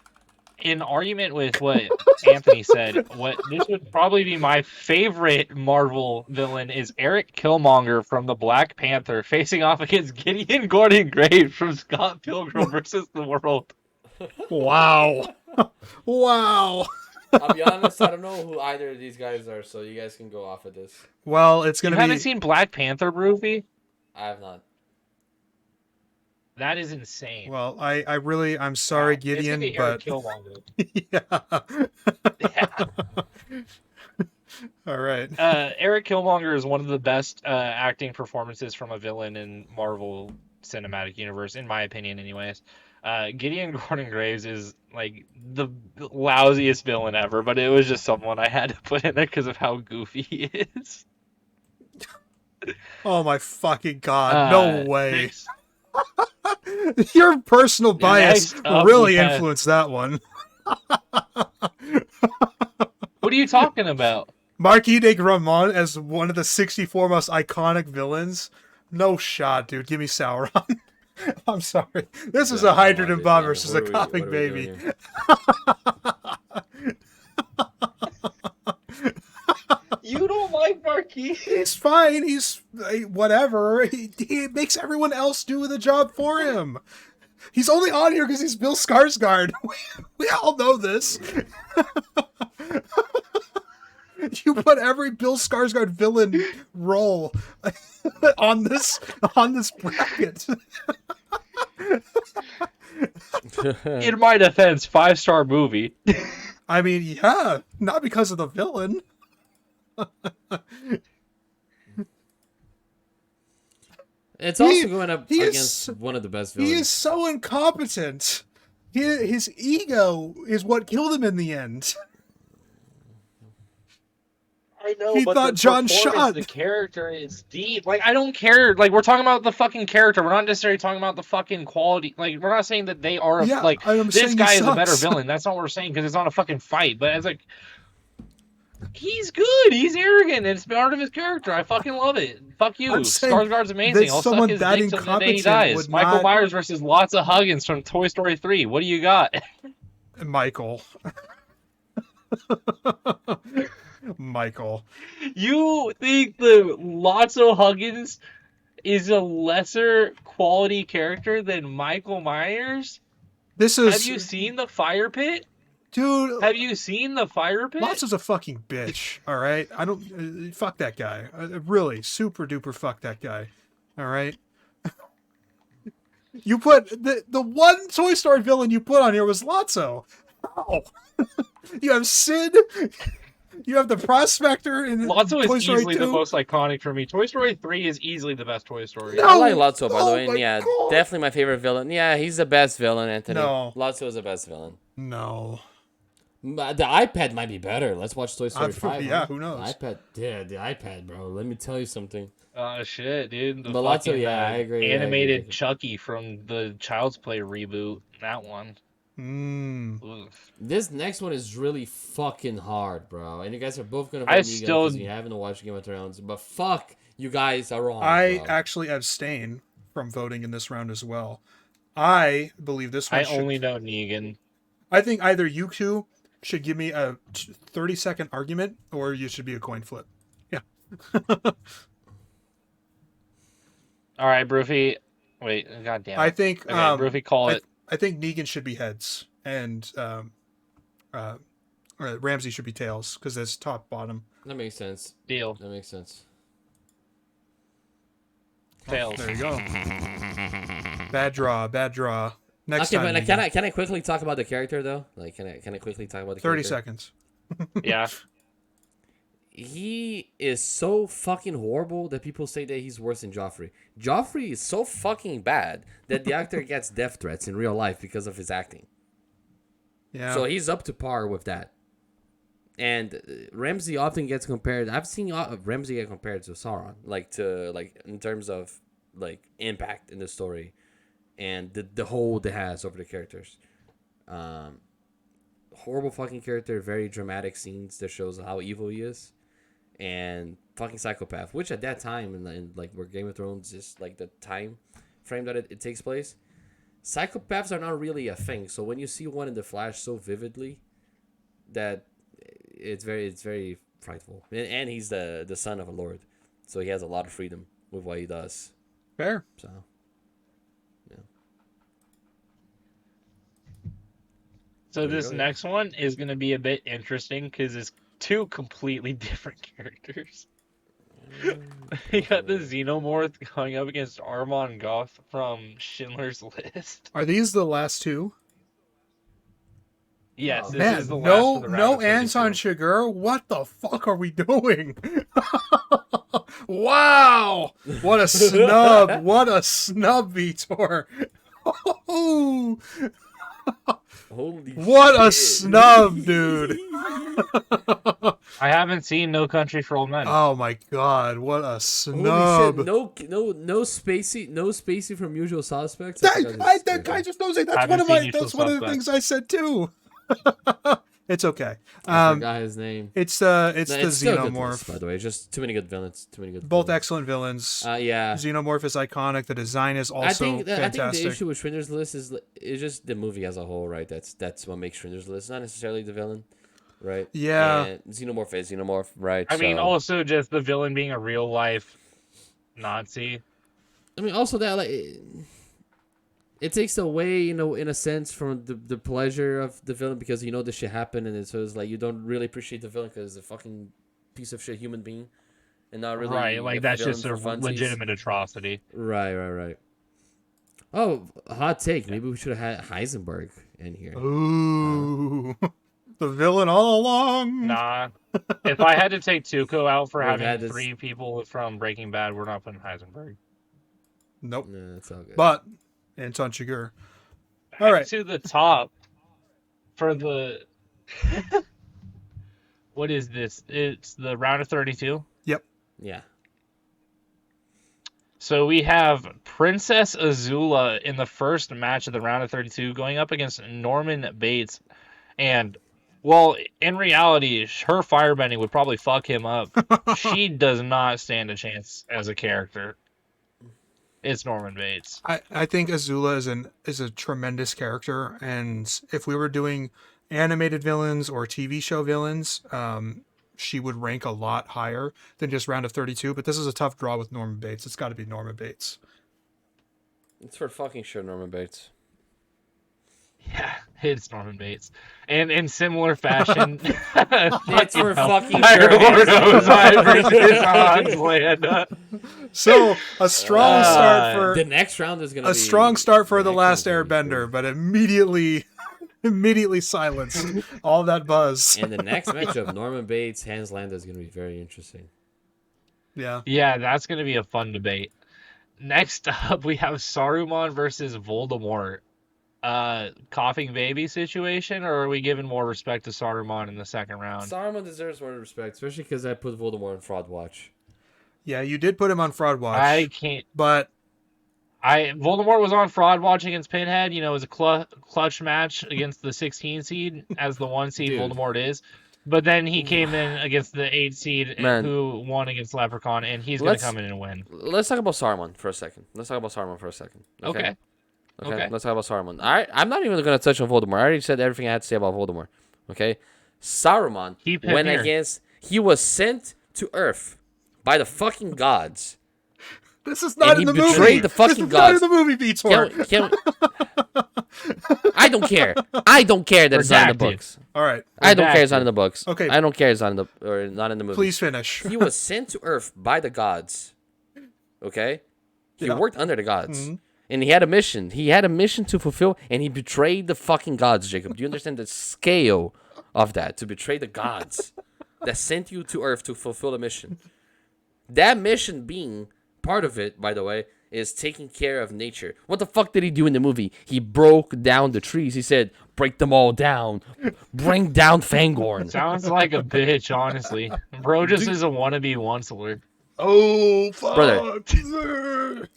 in argument with what Anthony said, what this would probably be my favorite Marvel villain is Eric Killmonger from the Black Panther facing off against Gideon Gordon Graves from Scott Pilgrim versus the World. Wow. Wow. I'll be honest, I don't know who either of these guys are, so you guys can go off of this. Well, it's You gonna haven't be. seen Black Panther, Rufy? I have not. That is insane. Well, I'm sorry, Wow. Gideon, It's gonna but be Eric yeah. Yeah. All right. Eric Killmonger is one of the best acting performances from a villain in Marvel Cinematic Universe, in my opinion, anyways. Gideon Gordon Graves is like the lousiest villain ever, but it was just someone I had to put in there because of how goofy he is. Oh my fucking god! No way. Next, Your personal bias next up really we have- influenced that one. What are you talking about? Marquis de Gramont as one of the 64 most iconic villains. No shot, dude. Give me Sauron. I'm sorry. This is a hydrogen bomb versus a coughing baby. You don't like Marquis? He's fine. He's whatever. He makes everyone else do the job for him. He's only on here because he's Bill Skarsgård. We all know this. You put every Bill Skarsgård villain role on this bracket. In my defense, 5-star movie. I mean, yeah, not because of the villain. It's also going up against one of the best villains. He is so incompetent. His ego is what killed him in the end. I know, He but thought the John performance, shot. the character is deep. Like, I don't care. Like, we're talking about the fucking character. We're not necessarily talking about the fucking quality. Like, we're not saying that they are, Yeah, like, I'm this saying he guy is a better sucks. villain. That's not what we're saying, because it's not a fucking fight. But it's like, he's good. He's arrogant. It's part of his character. I fucking love it. Fuck you. I'm saying Skarsgård's amazing. that I'll suck someone his that dick till the day he incompetent dies. would Michael not- Myers versus lots of Huggins from Toy Story 3. What do you got? Michael. Michael. You think the Lotso Huggins is a lesser quality character than Michael Myers? This Have is you seen the fire pit? dude. Have you seen the fire pit? Lotso's a fucking bitch. All right, I don't fuck that guy. Really, super duper fuck that guy. All right. You put the one Toy Story villain you put on here was Lotso. How? You have Sid. You have the Prospector in Lotso Toy is Story easily 2. the most iconic for me. Toy Story 3 is easily the best Toy Story. No. I like Lotso, by Oh the way. my And yeah, God. definitely my favorite villain. Yeah, he's the best villain, Anthony. No. Lotso is the best villain. No. The iPad might be better. Let's watch Toy Story 5. Yeah, huh? who knows? The iPad, yeah, the iPad, bro. Let me tell you something. Oh shit, dude. The But Lotso, fucking, yeah, I agree, I animated agree. Chucky from the Child's Play reboot. That one. Oof. This next one is really fucking hard, bro. And you guys are both gonna vote I Negan still- because you haven't watched Game of Thrones. But fuck, you guys are wrong. I bro. actually abstain from voting in this round as well. I believe this one I should. only know Negan. I think either you two should give me a 30-second argument, or you should be a coin flip. Yeah. All right, Broofy. Wait, goddamn. I think. Okay, Broofy, call it. I think Negan should be heads, and Ramsey should be tails because that's top bottom. That makes sense. Deal. That makes sense. Tails. There you go. Bad draw. Bad draw. Next Okay, time. but Negan. can I quickly talk about the character though? Like, can I quickly talk about the 30 character? seconds. Yeah. He is so fucking horrible that people say that he's worse than Joffrey. Joffrey is so fucking bad that the actor gets death threats in real life because of his acting. Yeah. So he's up to par with that. And Ramsey often gets compared. I've seen Ramsey get compared to Sauron, like in terms of like impact in the story, and the hold it has over the characters. Horrible fucking character. Very dramatic scenes that shows how evil he is. and fucking psychopath, which at that time in like where Game of Thrones is like the time frame that it takes place, psychopaths are not really a thing. So when you see one in the Flash so vividly, that it's very frightful. And he's the son of a lord, so he has a lot of freedom with what he does. Fair. So, yeah. So this next one is going to be a bit interesting because it's two completely different characters. You got the Xenomorph going up against Armand Goth from Schindler's List. Are these the last two? Yes, Oh, this Man, is the last no, for the round no of 32. Anton Chigurh. What the fuck are we doing? Wow! What a snub! What a snub, Vitor! Oh, Holy what a shit. snub, dude! I haven't seen No Country for Old Men. Oh my god! What a Holy snub! shit! No Spacey from Usual Suspects. That guy just knows it. That's Haven't one of seen my. Usual That's one of the Suspects. things I said too. It's okay. I forgot his name. It's the still a good Xenomorph. list, by the way. Just too many good villains. Both villains. excellent villains. Yeah. Xenomorph is iconic. The design is also I think fantastic. the issue with Schindler's List is just the movie as a whole, right? That's what makes Schindler's List, not necessarily the villain, right? Yeah. And Xenomorph is Xenomorph, right? I mean, So- also just the villain being a real life Nazi. I mean, also that like it takes away, in a sense, from the pleasure of the villain because you know this shit happened, and so it's like you don't really appreciate the villain because it's a fucking piece of shit human being, and not really Right, like that's villain just a for funsies. legitimate atrocity. Right. Oh, hot take. Maybe we should have had Heisenberg in here. Ooh, the villain all along. Nah. If I had to take Tuco out for We've had having this- 3 people from Breaking Bad, we're not putting Heisenberg. Nope. No, it's all good. But Anton Chigurh. Back All right. to the top for the. What is this? It's the round of 32. Yeah. So we have Princess Azula in the first match of the round of 32 going up against Norman Bates. And, well, in reality, her firebending would probably fuck him up. She does not stand a chance as a character. It's Norman Bates. I think Azula is a tremendous character, and if we were doing animated villains or TV show villains, she would rank a lot higher than just round of 32. But this is a tough draw with Norman Bates. It's got to be Norman Bates. It's for fucking sure Norman Bates. Yeah, it's Norman Bates. And in similar fashion, It's for fucking Fire sure. Lord Ozai versus Hans Landa. So a strong start for The next round is gonna be a strong start for the next Last round's gonna be Airbender, but immediately silenced all that buzz. cool. And the next matchup, Norman Bates, Hans Landa, is gonna be very interesting. Yeah. Yeah, that's going to be a fun debate. Next up, we have Saruman versus Voldemort. Coughing baby situation, or are we giving more respect to Saruman in the second round? Saruman deserves more respect, especially because I put Voldemort in Fraud Watch. Yeah, you did put him on Fraud Watch. I can't. But Voldemort was on Fraud Watch against Pinhead. You know, it was a clutch match against the 16 seed, as the 1 seed Dude. Voldemort is. But then he came in against the 8 seed, Man. who won against Leprechaun, and he's going to come in and win. Let's talk about Saruman for a second. Okay. Okay. Let's talk about Saruman. I'm not even going to touch on Voldemort. I already said everything I had to say about Voldemort. Okay? Saruman Keep him went here. against... He was sent to Earth by the fucking gods. this is not And in the he movie. betrayed the fucking this is not in gods. the movie, Vitor. I don't care. I don't care that it's not in the Redacted. books. All right. I don't care it's not in the books. Okay. I don't care it's not in the or not in the movie. Please finish. He was sent to Earth by the gods. Okay? He Yeah. worked under the gods. Mm-hmm. And he had a mission. He had a mission to fulfill, and he betrayed the fucking gods, Jacob. Do you understand the scale of that? To betray the gods that sent you to Earth to fulfill a mission. That mission being part of it, by the way, is taking care of nature. What the fuck did he do in the movie? He broke down the trees. He said, break them all down. Bring down Fangorn. Sounds like a bitch, honestly. Bro just is a wannabe onceler. Oh, fuck. Brother.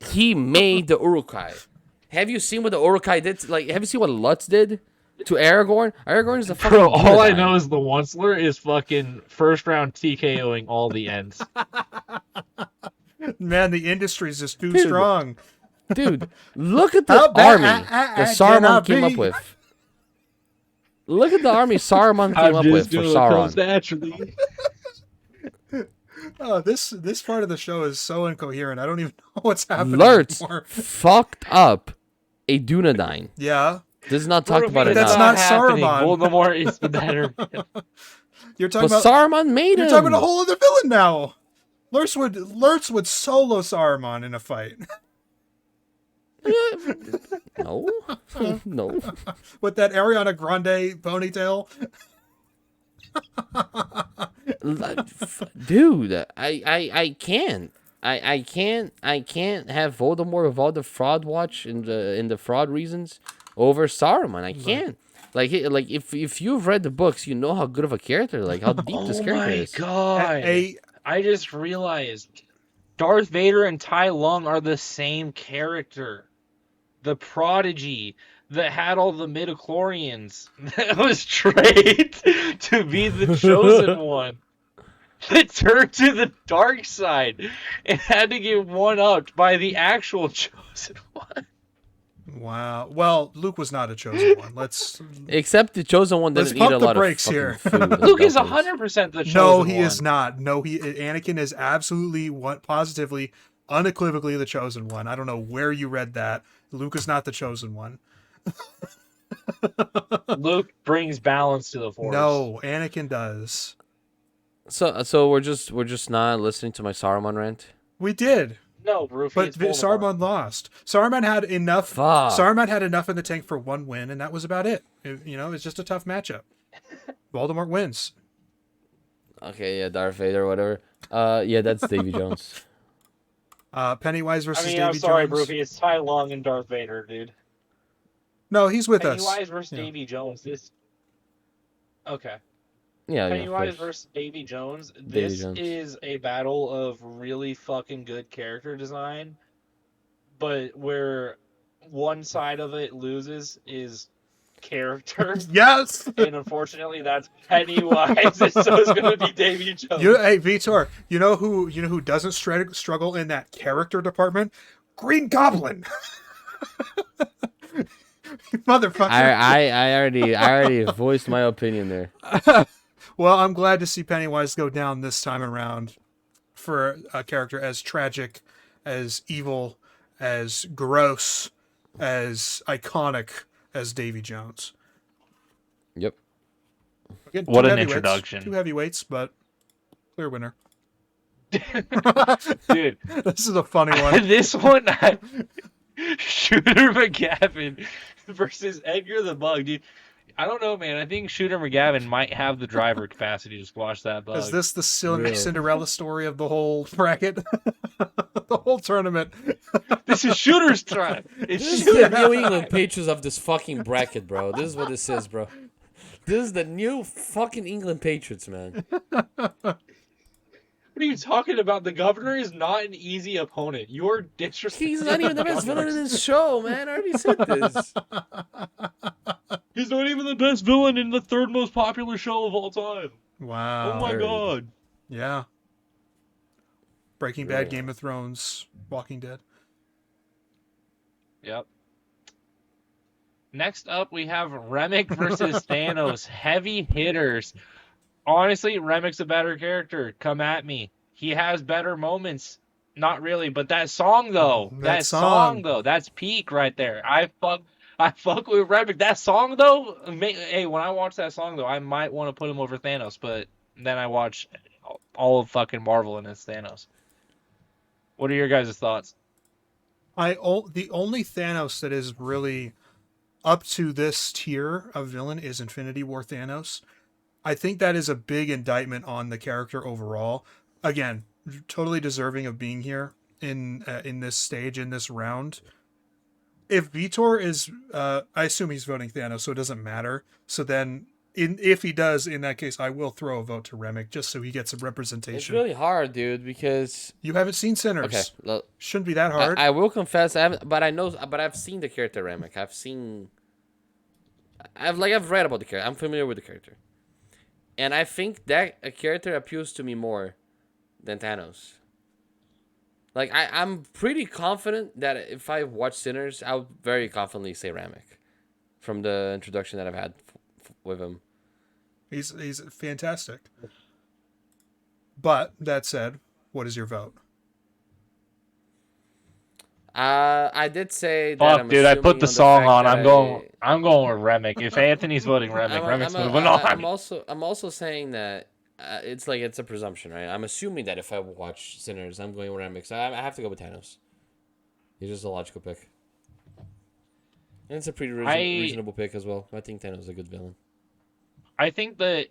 He made the Urukai. Have you seen what the Urukai did? Have you seen what Lutz did? to Aragorn. Aragorn is a fucking Bro, all I Dunedain. know is the Onceler is fucking first round TKOing all the ends. Man, the industry's just too Dude. strong. Dude, look at the How bad army that can I Saruman came up be? with. Look at the army Saruman came I'm up just with for doing what comes Sauron. naturally. Oh, this part of the show is so incoherent. I don't even know what's happening Lurtz anymore. fucked up a Dunedain. Yeah, This is not talked about But enough. that's not happening. Saruman. Voldemort is the better. you're talking But about Saruman made you're him. talking about a whole other villain now. Lurtz would solo Saruman in a fight No, no. with that Ariana Grande ponytail. Dude, I can't. I can't have Voldemort with all the fraud watch and the fraud reasons over Saruman. I can't. Like if you've read the books, you know how good of a character, like how deep this Oh character my is. god! I just realized Darth Vader and Tai Lung are the same character. The prodigy that had all the midichlorians that was trained to be the chosen one. That turned to the dark side and had to get one-upped by the actual chosen one. Wow. Well, Luke was not a chosen one. Let's. Except the chosen one Let's didn't pump eat a the lot brakes of here. fucking food. Luke is dumplings. 100% the chosen No, one. he is not. No, Anakin is absolutely, positively, unequivocally the chosen one. I don't know where you read that. Luke is not the chosen one. Luke brings balance to the Force. No, Anakin does. So we're just not listening to my Saruman rant. We did, No, Rufy, but it's Voldemort. Saruman lost. Saruman had enough. Fuck. Saruman had enough in the tank for one win, and that was about it. It's just a tough matchup. Voldemort wins. Okay, yeah, Darth Vader, whatever. Yeah, that's Davy Jones. Pennywise versus I'm Davy sorry, Jones. Rufy. It's Tai Lung and Darth Vader, dude. No, he's with us. Pennywise versus Yeah. Davy Jones. Okay. Yeah, Pennywise of course. versus Davy Jones. Davy This Jones. is a battle of really fucking good character design, but where one side of it loses is character, Yes. and unfortunately, that's Pennywise, and so it's going to be Davy Jones. Hey, Vitor. You know who doesn't struggle in that character department? Green Goblin. Motherfucker. I already voiced my opinion there. Well, I'm glad to see Pennywise go down this time around for a character as tragic, as evil, as gross, as iconic as Davy Jones. Yep. Again, What two an heavyweights. introduction. 2 heavyweights, but clear winner. Dude, This is a funny one. this one, Shooter McGavin versus Edgar the Bug, dude. I don't know, man. I think Shooter McGavin might have the driver capacity to squash that bug. Is this the Really? Cinderella story of the whole bracket? The whole tournament? This is Shooter's time. It's This is Shooter's the New time. England Patriots of this fucking bracket, bro. This is what this is, bro. This is the new fucking England Patriots, man. What are you talking about? The governor is not an easy opponent. You're disrespecting. He's not even the best villain in this show, man. I already said this. He's not even the best villain in the third most popular show of all time. Wow. Oh my Third. god. Yeah. Breaking Bad, Game of Thrones, Walking Dead. Yep. Next up, we have Remick versus Thanos. Heavy hitters. Honestly, Remick's a better character. Come at me. He has better moments. Not really, but that song though. That song though. That's peak right there. I fuck with Remick. That song though. Hey, when I watch that song though, I might want to put him over Thanos, but then I watch all of fucking Marvel and it's Thanos. What are your guys' thoughts? The only Thanos that is really up to this tier of villain is Infinity War Thanos. I think that is a big indictment on the character overall. Again, totally deserving of being here in this stage, in this round. If Vitor is, I assume he's voting Thanos, so it doesn't matter. So then, if he does, in that case, I will throw a vote to Remick just so he gets some It's representation. really hard, dude, because You haven't seen Sinners. okay, look, Shouldn't be that hard. I will confess, I haven't, but I've seen the character Remick. I've seen I've read about the character. I'm familiar with the character, and I think that a character appeals to me more than Thanos. Like I'm pretty confident that if I watch Sinners, I would very confidently say Ramek from the introduction that I've had with him. He's fantastic. But that said, what is your vote? I did say that Fuck, I'm dude, I put assuming the on the song fact on. that I'm going with Remick. If Anthony's voting Remick, Remick's moving on. I'm also saying that it's like it's a presumption, right? I'm assuming that if I watch Sinners, I'm going with Ramek. So I have to go with Thanos. He's just a logical pick. And it's a pretty reasonable pick as well. I think Thanos is a good villain. I think that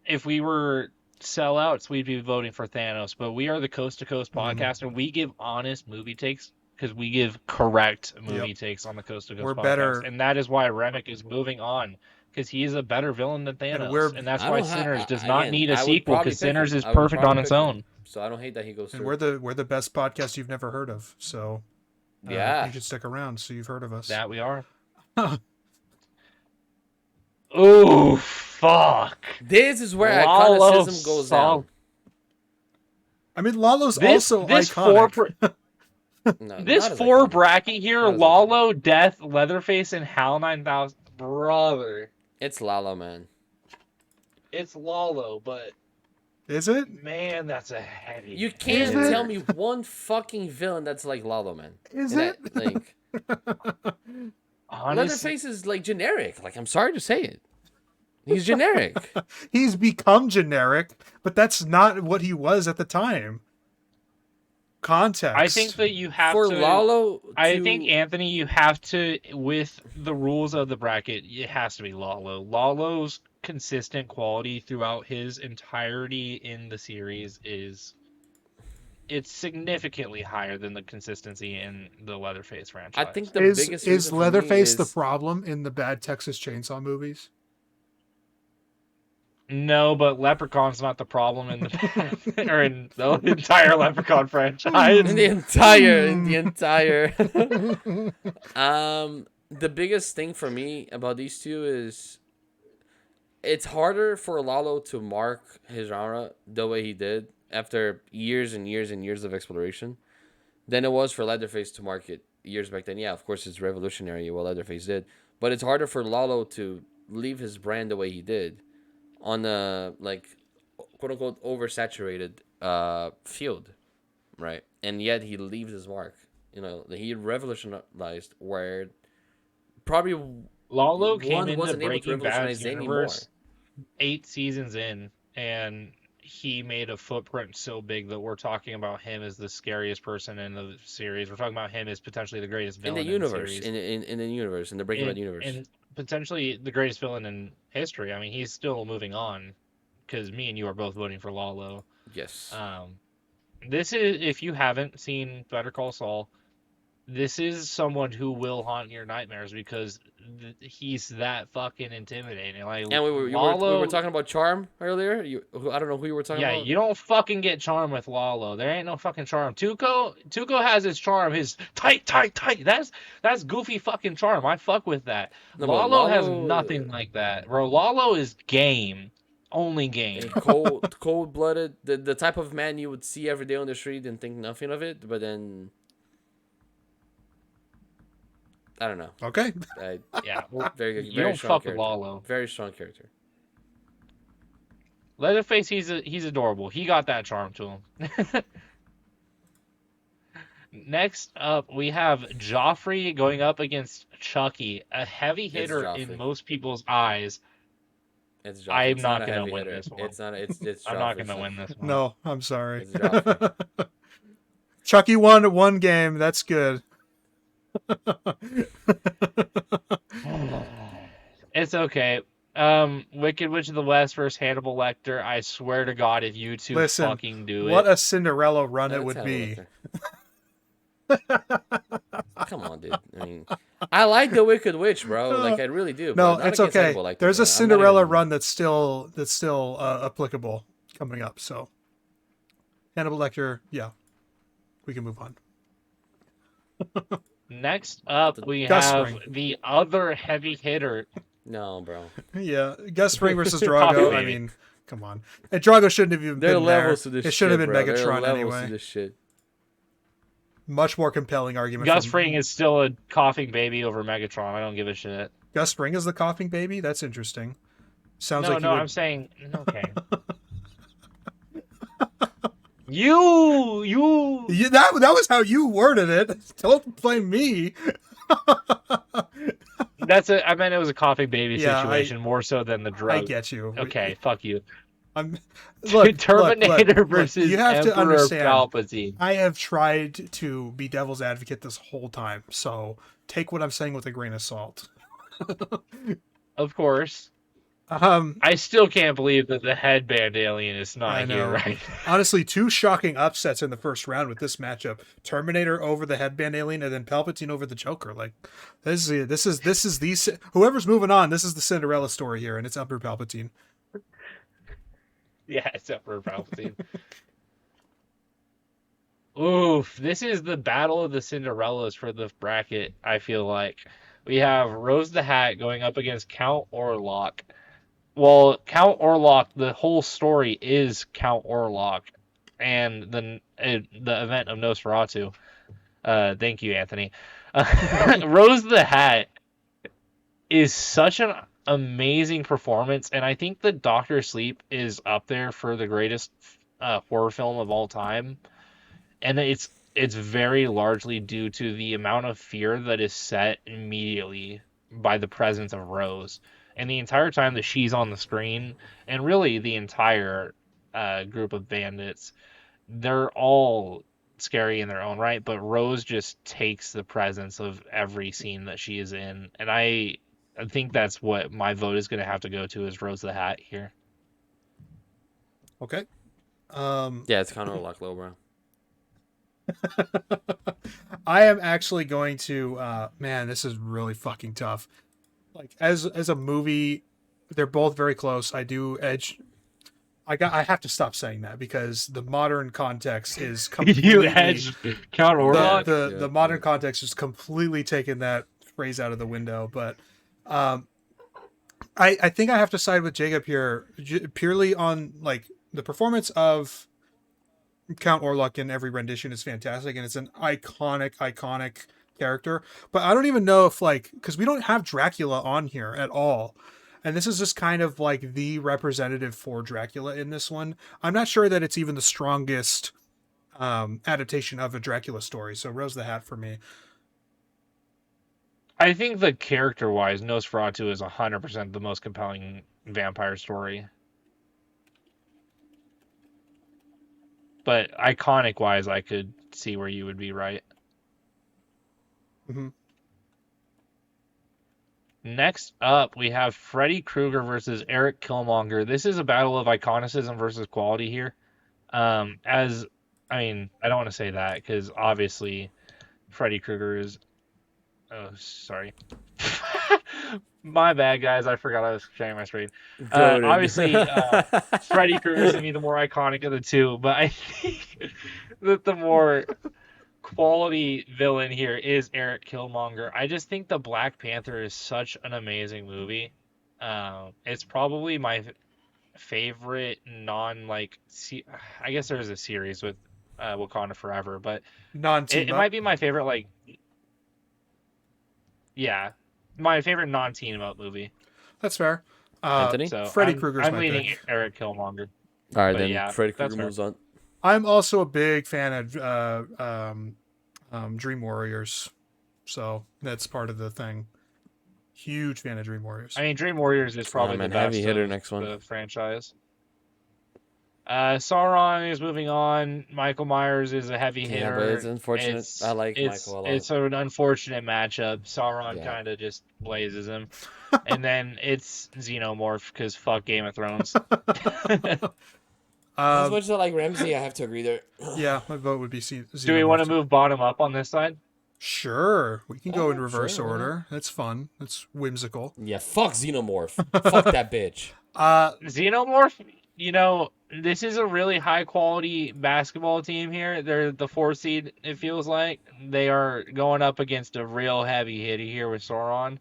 if we were sellouts, we'd be voting for Thanos. But we are the Coast to Coast podcast, and we give honest movie takes because we give correct movie takes on the Coast to Coast We're podcast, better. and that is why Remick is moving on because he is a better villain than Thanos, and that's why Sinners does not need a sequel because Sinners is perfect on its own. So I don't hate that he goes. And through. we're the best podcast you've never heard of. So yeah, you should stick around so you've heard of us. That we are. Oh fuck! This is where iconicism goes down. I mean, Lalo's also iconic. This four bracket here: Lalo, Death, Leatherface, and Hal 9000. Brother, it's Lalo, man. It's Lalo, but is it? Man, that's a heavy. You can't tell me one fucking villain that's like Lalo, man. Is it? Like, Leatherface is like generic. Like, I'm sorry to say it. He's generic. He's become generic, but that's not what he was at the time. Context. I think that you have for to. Lalo. I think Anthony, you have to, with the rules of the bracket, it has to be Lalo. Lalo's consistent quality throughout his entirety in the series it's significantly higher than the consistency in the Leatherface franchise. I think the biggest is Leatherface the problem in the bad Texas Chainsaw movies. No, but Leprechaun's not the problem in the or in the entire Leprechaun franchise. In the entire. The biggest thing for me about these two is it's harder for Lalo to mark his genre the way he did after years and years and years of exploration than it was for Leatherface to mark it years back then. Yeah, of course it's revolutionary what Leatherface did, but it's harder for Lalo to leave his brand the way he did on a like quote unquote oversaturated field, right? And yet he leaves his mark. You know, he revolutionized where probably Lalo came into Breaking Breaking Bad's universe 8 seasons in, and he made a footprint so big that we're talking about him as the scariest person in the series. We're talking about him as potentially the greatest villain in the universe, in the series. in the universe, in the Breaking Bad universe, and potentially the greatest villain in history. I mean, he's still moving on because me and you are both voting for Lalo. Yes. This is, if you haven't seen Better Call Saul, this is someone who will haunt your nightmares because he's that fucking intimidating. Like, and we were talking about charm earlier. I don't know who you were talking about. Yeah, you don't fucking get charm with Lalo. There ain't no fucking charm. Tuco has his charm. His tight. That's goofy fucking charm. I fuck with that. No, Lalo has nothing like that. Bro, Lalo is game. Only game. Cold-blooded. The type of man you would see every day on the street and think nothing of it, but then I don't know. Okay. Yeah. Very good. You don't fuck with Lalo. Very strong character. Leatherface, he's adorable. He got that charm to him. Next up, we have Joffrey going up against Chucky, a heavy hitter in most people's eyes. It's Joffrey. I'm not going to win this one. It's not. It's I'm not going to win this one. No, I'm sorry. It's Joffrey. Chucky won one game. That's good. It's okay. Wicked Witch of the West versus Hannibal Lecter. I swear to God, if you two fucking do it. What a Cinderella run it would be. Come on, dude. I mean, I like the Wicked Witch, bro. Like I really do. No, it's okay. There's a Cinderella run that's still applicable coming up. So Hannibal Lecter, yeah, we can move on. Next up, we have the other heavy hitter No, bro. Yeah, Gus Fring versus Coffee Drago. I baby. mean, come on. And Drago shouldn't have even There are been there. levels to this It shit, should have been bro. There are Megatron levels to anyway. this shit. Much more compelling argument Gus from Fring is still a coughing baby over Megatron. I don't give a shit. Gus Fring is the coughing baby. That's interesting. Sounds like he No, would. I'm saying okay. You. Yeah, that was how you worded it. Don't blame me. I meant it was a coughing baby Yeah, situation more so than the I drug. get you. Okay, fuck you. I'm look, Terminator look, versus you have to Emperor understand. Palpatine. I have tried to be devil's advocate this whole time, so take what I'm saying with a grain of salt. Of course. Um, I still can't believe that the headband alien is I not know. here, right? Honestly, two shocking upsets in the first round with this matchup: Terminator over the headband alien, and then Palpatine over the Joker. Like, this is the whoever's moving on. This is the Cinderella story here, and it's Emperor Palpatine. Yeah, it's Emperor Palpatine. Oof, this is the battle of the Cinderellas for the bracket, I feel like. We have Rose the Hat going up against Count Orlok. Well, Count Orlok, the whole story is Count Orlok and the event of Nosferatu. Thank you, Anthony. Rose the Hat is such an amazing performance, and I think that Doctor Sleep is up there for the greatest horror film of all time. And it's very largely due to the amount of fear that is set immediately by the presence of Rose. And the entire time that she's on the screen, and really the entire group of bandits, they're all scary in their own right, but Rose just takes the presence of every scene that she is in. And I think that's what my vote is going to have to go to, is Rose the Hat here. Okay. Yeah, it's kind of like low, bro. I am actually going to. Man, this is really fucking tough. Like as a movie, they're both very close. I do edge. I have to stop saying that because the modern context is completely. You edge Count Orlok? The modern context is completely taken that phrase out of the window. But I think I have to side with Jacob here, purely on like the performance of Count Orlok in every rendition is fantastic, and it's an iconic character. But I don't even know if because we don't have Dracula on here at all. And this is just kind of like the representative for Dracula in this one. I'm not sure that it's even the strongest adaptation of a Dracula story. So Rose the Hat for me. I think that character-wise, Nosferatu is 100% the most compelling vampire story. But iconic-wise, I could see where you would be right. Mm-hmm. Next up, we have Freddy Krueger versus Eric Killmonger. This is a battle of iconicism versus quality here. I don't want to say that because obviously Freddy Krueger is... Oh, sorry. My bad, guys. I forgot I was sharing my screen. Obviously, Freddy Krueger is going to be the more iconic of the two, but I think that the more quality villain here is Eric Killmonger. I just think the Black Panther is such an amazing movie. It's probably my favorite I guess there's a series with Wakanda Forever, but it might be my favorite my favorite non-team up movie. That's fair. Anthony? So Freddy Krueger's I'm my leaning pick. Eric Killmonger. All right, But then yeah, Freddy that's Krueger moves on. I'm also a big fan of Dream Warriors, so that's part of the thing. Huge fan of Dream Warriors. I mean, Dream Warriors is probably the best heavy hitter of next one. the franchise. Sauron is moving on. Michael Myers is a heavy hitter. Yeah, but it's unfortunate. I like Michael a lot. It's an unfortunate matchup. Sauron Yeah. kind of just blazes him. And then it's Xenomorph because fuck Game of Thrones. As much as I like Ramsey, I have to agree there. Yeah, my vote would be Do we want to move bottom up on this side? Sure, we can go in reverse sure, order. That's fun. That's whimsical. Yeah, fuck Xenomorph. Fuck that bitch. Xenomorph, this is a really high quality basketball team here. They're the 4th seed, it feels like. They are going up against a real heavy hitter here with Sauron.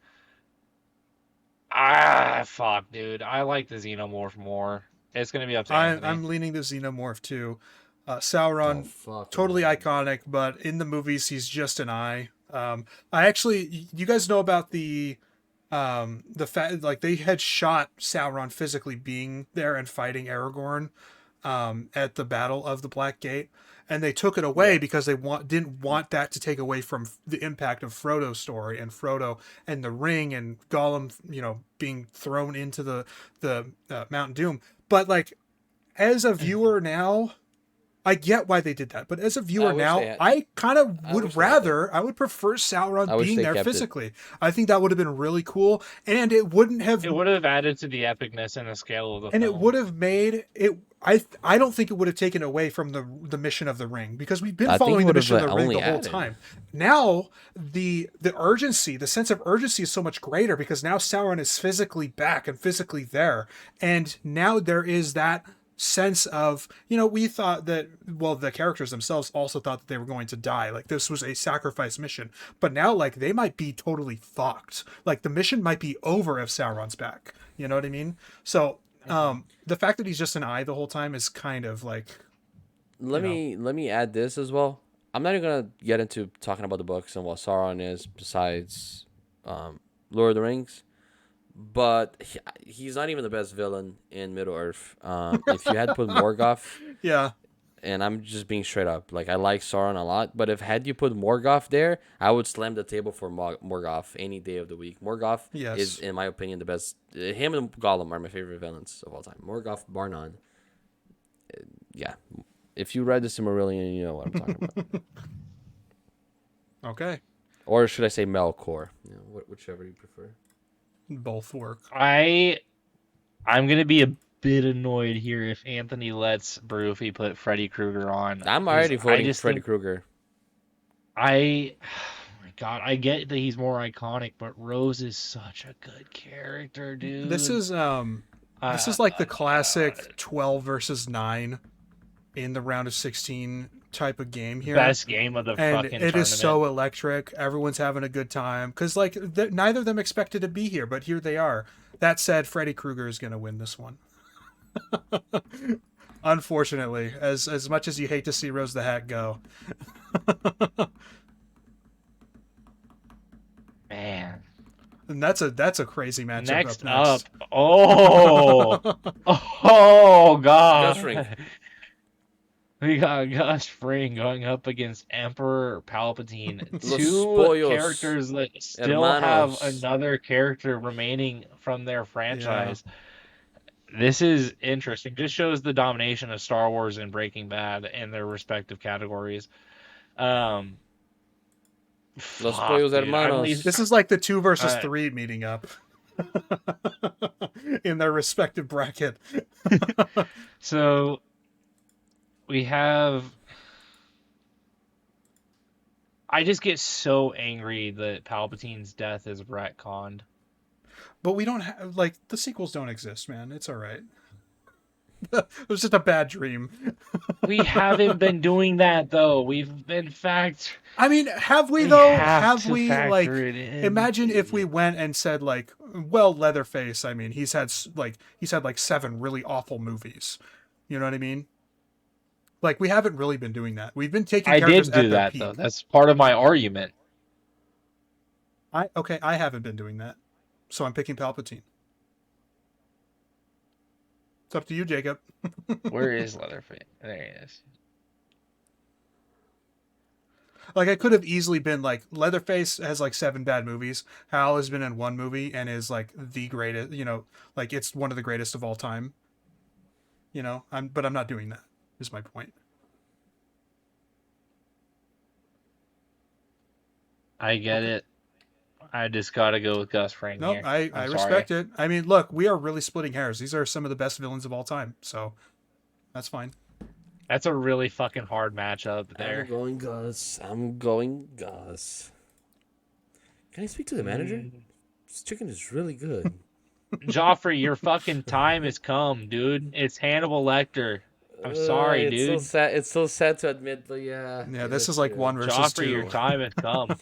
fuck, dude. I like the Xenomorph more. It's gonna be up to Anthony. I'm leaning the Xenomorph too. Oh Sauron, fuck. totally Man. iconic, but in the movies he's just an eye. I actually, you guys know about the fact like they had shot Sauron physically being there and fighting Aragorn at the Battle of the Black Gate, and they took it away because they didn't want that to take away from the impact of Frodo's story and Frodo and the ring and Gollum, being thrown into the Mount Doom. But like, as a viewer now, I get why they did that, but as a viewer now, I kind of would rather, I would prefer Sauron being there physically. I think that would have been really cool, and it wouldn't have. It would have added to the epicness and the scale of the and film. it would have made it. I don't think it would have taken away from the mission of the ring, because we've been following the mission of the ring the whole time. Now the urgency, the sense of urgency is so much greater because now Sauron is physically back and physically there, and now there is that sense of, we thought that, well, the characters themselves also thought that they were going to die, like this was a sacrifice mission, but now like they might be totally fucked, like the mission might be over if Sauron's back, you know what I mean? So the fact that he's just an eye the whole time is kind of like, let me add this as well. I'm not even gonna get into talking about the books and what Sauron is besides Lord of the Rings. But he's not even the best villain in Middle Earth. If you had put Morgoth, yeah, and I'm just being straight up, like I like Sauron a lot, but if had you put Morgoth there, I would slam the table for Morgoth any day of the week. Morgoth is, in my opinion, the best. Him and Gollum are my favorite villains of all time. Morgoth, bar none. Yeah, if you read the Silmarillion, you know what I'm talking about. Okay. Or should I say Melkor? Whichever you prefer. Both work. I'm gonna be a bit annoyed here if Anthony lets Barufy put Freddy Krueger on. I'm already voting Freddy Krueger. Oh my god, I get that he's more iconic, but Rose is such a good character, dude. This is like the classic 12 versus 9 in the round of 16 type of game here. Best game of the fucking tournament. It is so electric. Everyone's having a good time because like neither of them expected to be here, but here they are. That said, Freddy Krueger is going to win this one. Unfortunately, as much as you hate to see Rose the Hat go. Man. And that's a crazy matchup. Next up. Oh god. Gus Fring. We got Gus Fring going up against Emperor Palpatine. Two Spoyos. characters that still Hermanos. have another character remaining from their franchise. Yeah. This is interesting. Just shows the domination of Star Wars and Breaking Bad in their respective categories. Los Spoyos Hermanos. This is like the 2 versus 3 meeting up in their respective bracket. So we have. I just get so angry that Palpatine's death is retconned. But we don't have, like, the sequels don't exist, man. It's all right. It was just a bad dream. We haven't been doing that, though. We've been I mean, have we, though? Have we, like, imagine if we went and said, like, well, Leatherface, I mean, he's had 7 really awful movies. You know what I mean? Like, we haven't really been doing that. We've been taking characters at their peak. I did do that, though. That's part of my argument. I haven't been doing that. So I'm picking Palpatine. It's up to you, Jacob. Where is Leatherface? There he is. Like, I could have easily been like, Leatherface has like 7 bad movies. Hal has been in 1 movie and is like the greatest, like it's one of the greatest of all time. But I'm not doing that, is my point. I get it. I just gotta go with Gus Fring here. I respect it. I mean, look, we are really splitting hairs. These are some of the best villains of all time, so that's fine. That's a really fucking hard matchup there. I'm going Gus. Can I speak to the manager? This chicken is really good. Joffrey, your fucking time has come, dude. It's Hannibal Lecter. I'm sorry, dude. So sad. It's so sad to admit, but yeah. Yeah, this is like 1 versus 2. Joffrey, your time has come.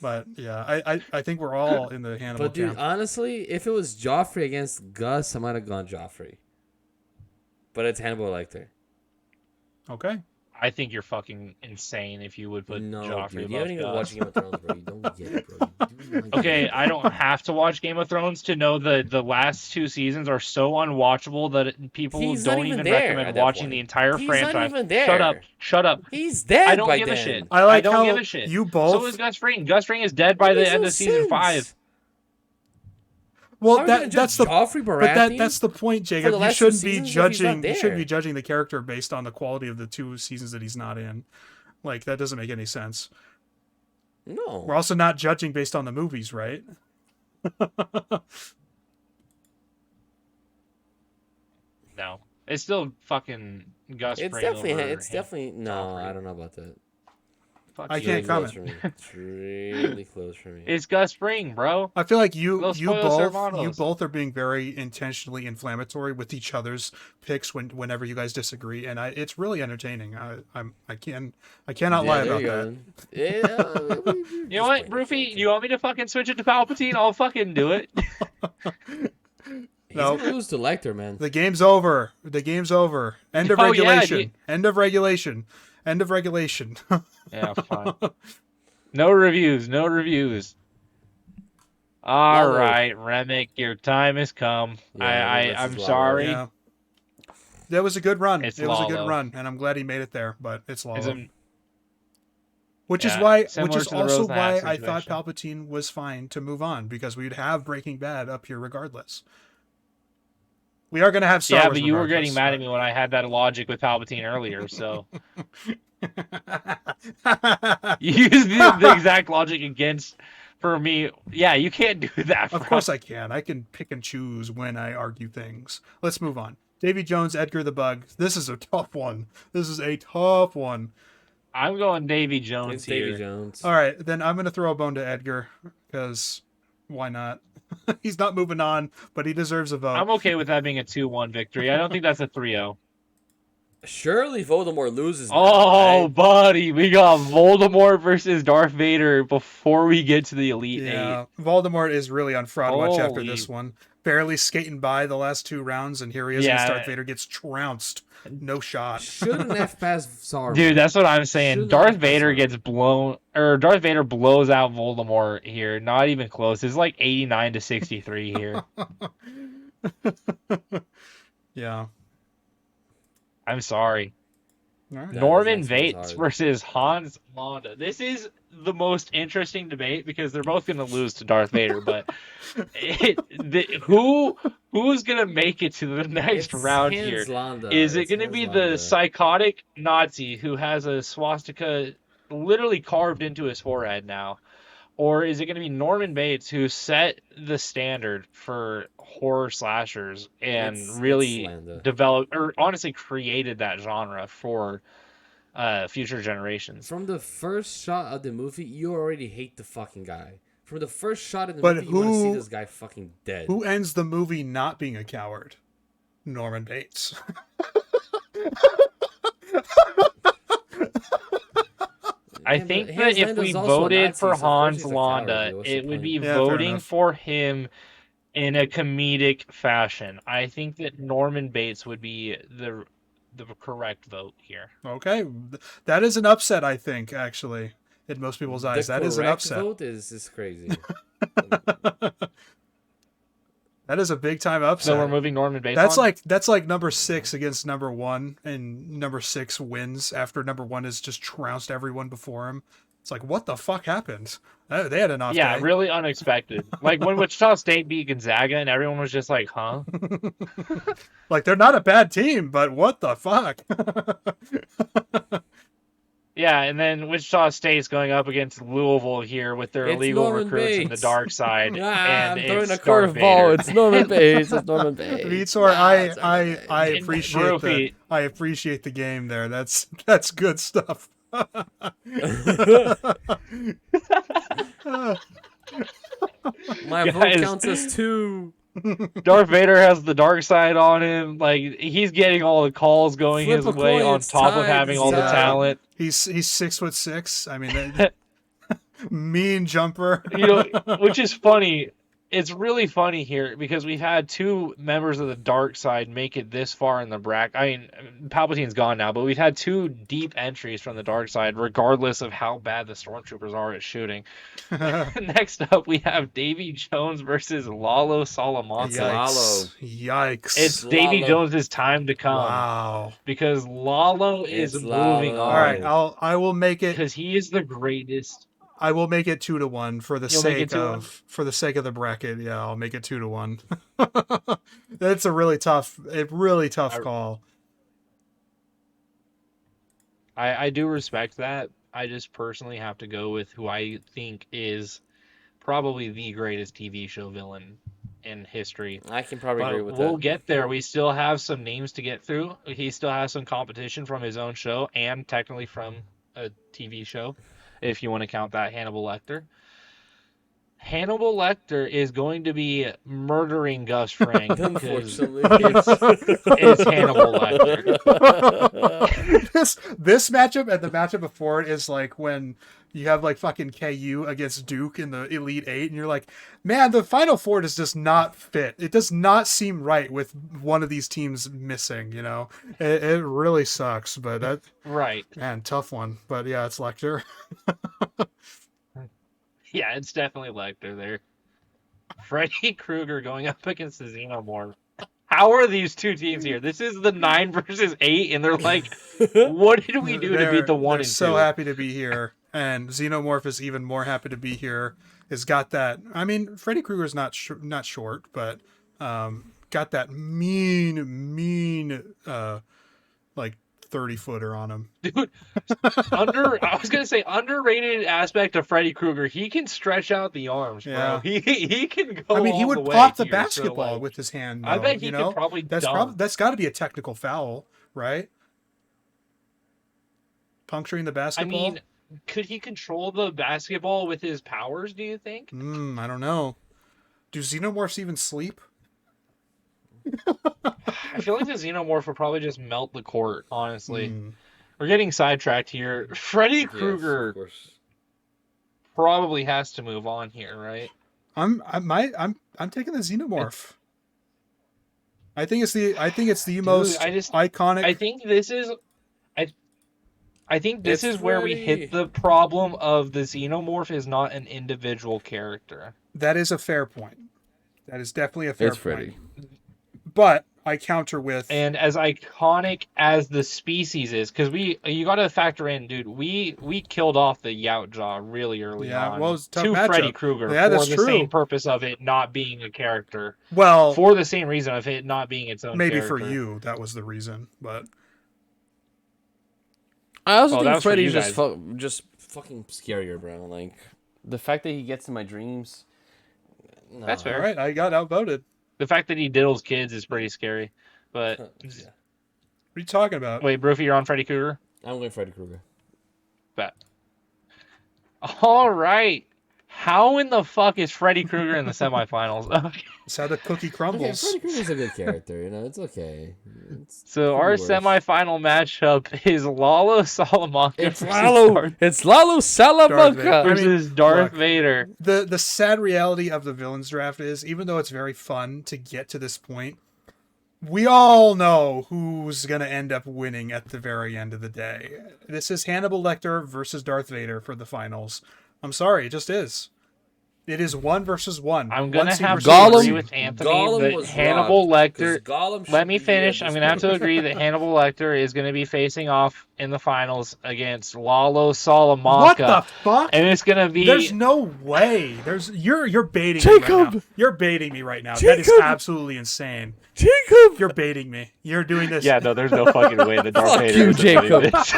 But yeah, I think we're all in the Hannibal But dude, camp. honestly, if it was Joffrey against Gus, I might have gone Joffrey. But it's Hannibal Lecter. Okay. I think you're fucking insane if you would put No, Joffrey dude, you haven't above even watched Gus. Game of Thrones, bro. You don't get it, bro. You do not Okay, get it. I don't have to watch Game of Thrones to know the last 2 seasons are so unwatchable that people He's not don't even even there recommend at that watching point. the entire He's not franchise. even there. Shut up. Shut up. He's I dead don't by give a then. shit. I like don't how give a shit. you So both. is Gus Fring. Gus Fring is dead by That the makes end no of season sense. 5. Well, How are we gonna that's judge the Joffrey but Baratheon that's the point, for Jacob. the You last 2 shouldn't be seasons if he's not judging. You shouldn't be there? judging the character based on the quality of the 2 seasons that he's not in. Like that doesn't make any sense. No. We're also not judging based on the movies, right? No. It's still fucking Gus It's Fring definitely over it's him. definitely no. Joffrey. I don't know about that. Fuck I you. can't Really comment. close for me. It's really close for me. It's Gus Fring, bro. I feel like you Los you Pollos both Hermanos. are being very intentionally inflammatory with each other's picks whenever you guys disagree, and it's really entertaining. I cannot lie there about you that. go. Yeah. You know what, Roofy? You want me to fucking switch it to Palpatine? I'll fucking do it. He's No. gonna lose to Lecter, man. The game's over. The game's over. End of Oh, yeah, regulation. dude. End of regulation. End of regulation. Yeah, fine. No reviews. No reviews. All Lalo. right, Remick, your time has come. Yeah, Remick I'm versus sorry. Yeah. That was a good run. It's It was a good Lalo. run, and I'm glad he made it there, but it's Lalo. Isn't- Which is Yeah, why, similar which is to the also Rose and a why Half I thought situation. Palpatine was fine to move on, because we'd have Breaking Bad up here regardless. We are going to have Star Yeah, Wars but you were getting regardless, mad at me when I had that logic with Palpatine earlier, so you used the exact logic against for me. Yeah, you can't do that. Of course I can. I can pick and choose when I argue things. Let's move on. Davy Jones, Edgar the Bug. This is a tough one. This is a tough one. I'm going Davy Jones It's here. Davy Jones. All right, then I'm going to throw a bone to Edgar, because why not? He's not moving on, but he deserves a vote. I'm okay with that being a 2-1 victory. I don't think that's a 3-0. Surely Voldemort loses. Now, Oh, right? buddy, we got Voldemort versus Darth Vader before we get to the Elite Yeah, Eight. Voldemort is really on fraud watch after Holy- this one. Barely skating by the last 2 rounds, and here he is against Yeah. Darth Vader, gets trounced. No shot. Shouldn't have passed Sauron. Dude, that's what I'm saying. Shouldn't Darth have Vader passed gets blown, or Darth Vader blows out Voldemort here. Not even close. It's like 89 to 63 here. Yeah. I'm sorry. All right. Yeah. Norman next one's Bates hard. versus Hans Landa. This is the most interesting debate because they're both going to lose to Darth Vader. But who's going to make it to the next It's round Hans here? Landa. Is it It's going to Hans be Landa. the psychotic Nazi who has a swastika literally carved into his forehead now? Or is it going to be Norman Bates who set the standard for horror slashers and It's really Landa. developed, or honestly created that genre for future generations? From the first shot of the movie, you already hate the fucking guy. From the first shot of the But movie, you want to see who- this guy fucking dead. Who ends the movie not being a coward? Norman Bates. I Yeah, think but that Hans if Landa's we also a voted Nazi, for so of course Hans he's a coward, Landa, dude. What's the it would point? be Yeah, fair voting enough. for him in a comedic fashion. I think that Norman Bates would be the correct vote here. Okay. That is an upset, I think, actually, in most people's eyes. The That is an correct upset. vote is crazy. That is a big time upset. So we're moving Norman Bates. That's on? like number 6 against number 1, and number 6 wins after number 1 has just trounced everyone before him. It's like, what the fuck happened? They had an off yeah, day. really unexpected. Like when Wichita State beat Gonzaga, and everyone was just like, "Huh?" Like, they're not a bad team, but what the fuck? Yeah, and then Wichita State's going up against Louisville here with their It's illegal Norman recruits in the Bates. dark side. Ah, and I'm throwing it's a Darth Vader. curveball. It's Norman Bates. It's Norman Bates. Vitor, It's Norman I Bates. Brophy. appreciate the game there. That's good stuff. My vote Guys. counts as 2. Darth Vader has the dark side on him. Like he's getting all the calls going Flip his a way coin, on it's top of tied, having it's all the tied. talent. He's 6'6". I mean, Mean jumper. Which is funny. It's really funny here because we've had two members of the dark side make it this far in the bracket. I mean, Palpatine's gone now, but we've had two deep entries from the dark side, regardless of how bad the stormtroopers are at shooting. Next up, we have Davy Jones versus Lalo Salamanca. Lalo. Yikes. It's Lalo. Davy Jones' time to come. Wow. Because Lalo is It's moving Lalo. on. All right, I will make it. Because he is the greatest. I will make it 2-1 for the You'll make it sake 2-1? of the bracket. Yeah, I'll make it 2-1. That's a really tough call. I do respect that. I just personally have to go with who I think is probably the greatest TV show villain in history. I can probably agree But with we'll that. get there. We still have some names to get through. He still has some competition from his own show and technically from a TV show, if you want to count that, Hannibal Lecter. Hannibal Lecter is going to be murdering Gus Fring because Unfortunately. it's Hannibal Lecter. This matchup and the matchup before it is like when you have like fucking KU against Duke in the Elite Eight, and you're like, man, the Final Four does just not fit. It does not seem right with one of these teams missing. You know, it really sucks. But that Right. man, tough one. But yeah, it's Lecter. Yeah, it's definitely Lecter there. Freddy Krueger going up against the Xenomorph. How are these two teams here? This is the 9 versus 8, and they're like, what did we do to beat the 1 they're and 2? so happy to be here, and Xenomorph is even more happy to be here. Has got that. I mean, Freddy Krueger's not short, but got that mean like 30-footer on him. Dude, I was gonna say underrated aspect of Freddy Krueger. He can stretch out the arms, bro. Yeah. He can go. I mean, he all would the way pop the here, so, basketball like, with his hand. I though, bet he you could know? probably That's dunk. that's got to be a technical foul, right? Puncturing the I basketball. mean, could he control the basketball with his powers? Do you think? I don't know. Do Xenomorphs even sleep? I feel like the Xenomorph would probably just melt the court. Honestly, Hmm. we're getting sidetracked here. Freddy Yes, Krueger of course. probably has to move on here, right? I'm taking the Xenomorph. I think it's the most iconic. I think this is. I think this It's is where we Freddy. hit the problem of the Xenomorph is not an individual character. That is a fair point. That is definitely a fair It's point. Freddy. But I counter with And as iconic as the species is, because you got to factor in, dude, we killed off the Yautja really early on. well, it was a tough to matchup. Freddy Krueger Yeah, for that's the true. same purpose of it not being a character. well, For the same reason of it not being its own maybe character. for you that was the reason, but I also Oh, that think was for Freddy's you just fucking scarier, bro. Like the fact that he gets in my dreams. No. That's fair. all right, I got outvoted. The fact that he diddles kids is pretty scary. But Yeah. What are you talking about? wait, Brophy, you're on Freddy Krueger? I'm going Freddy Krueger. Bet. All right. How in the fuck is Freddy Krueger in the semifinals? Okay. It's how the cookie Okay, crumbles. Freddy Krueger's a good character. You know, it's okay. So could our be worse. semifinal matchup is Lalo Salamanca It's versus Lalo. Darth, It's Lalo Vader. Salamanca. I mean, versus Darth look. Vader. The sad reality of the villains draft is, even though it's very fun to get to this point, we all know who's gonna end up winning at the very end of the day. This is Hannibal Lecter versus Darth Vader for the finals. I'm sorry, it just is. It is 1 versus 1. I'm gonna One seed have versus to one agree seed. with Anthony Gollum that was Hannibal robbed, 'cause Lecter. Gollum Let should me be finish. at I'm this gonna have to point. agree that Hannibal Lecter is gonna be facing off in the finals against Lalo Salamanca. What the fuck? And it's gonna be. There's no way. You're baiting me right now. Jacob! You're baiting me right now. That is Jacob! absolutely insane. Jacob. You're baiting me. You're doing this. Yeah, no, there's no fucking way that Darth Fuck Vader you, is winning Jacob. this.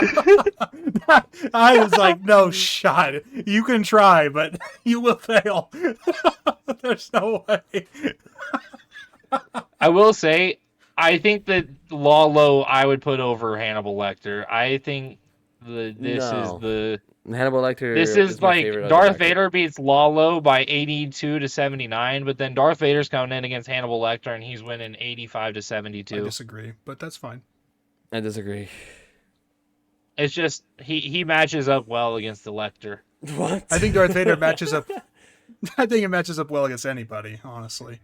I was like, no shot. You can try, but you will fail. There's no way. I will say, I think that Lalo I would put over Hannibal Lecter. I think this No. is the Hannibal Lecter. this is my like favorite of the Darth bracket. Vader beats Lalo by 82 to 79, but then Darth Vader's coming in against Hannibal Lecter and he's winning 85 to I 72. disagree, but that's fine. I disagree. It's just he matches up well against the Lecter. What? I think Darth Vader matches up. I think it matches up well against anybody, honestly.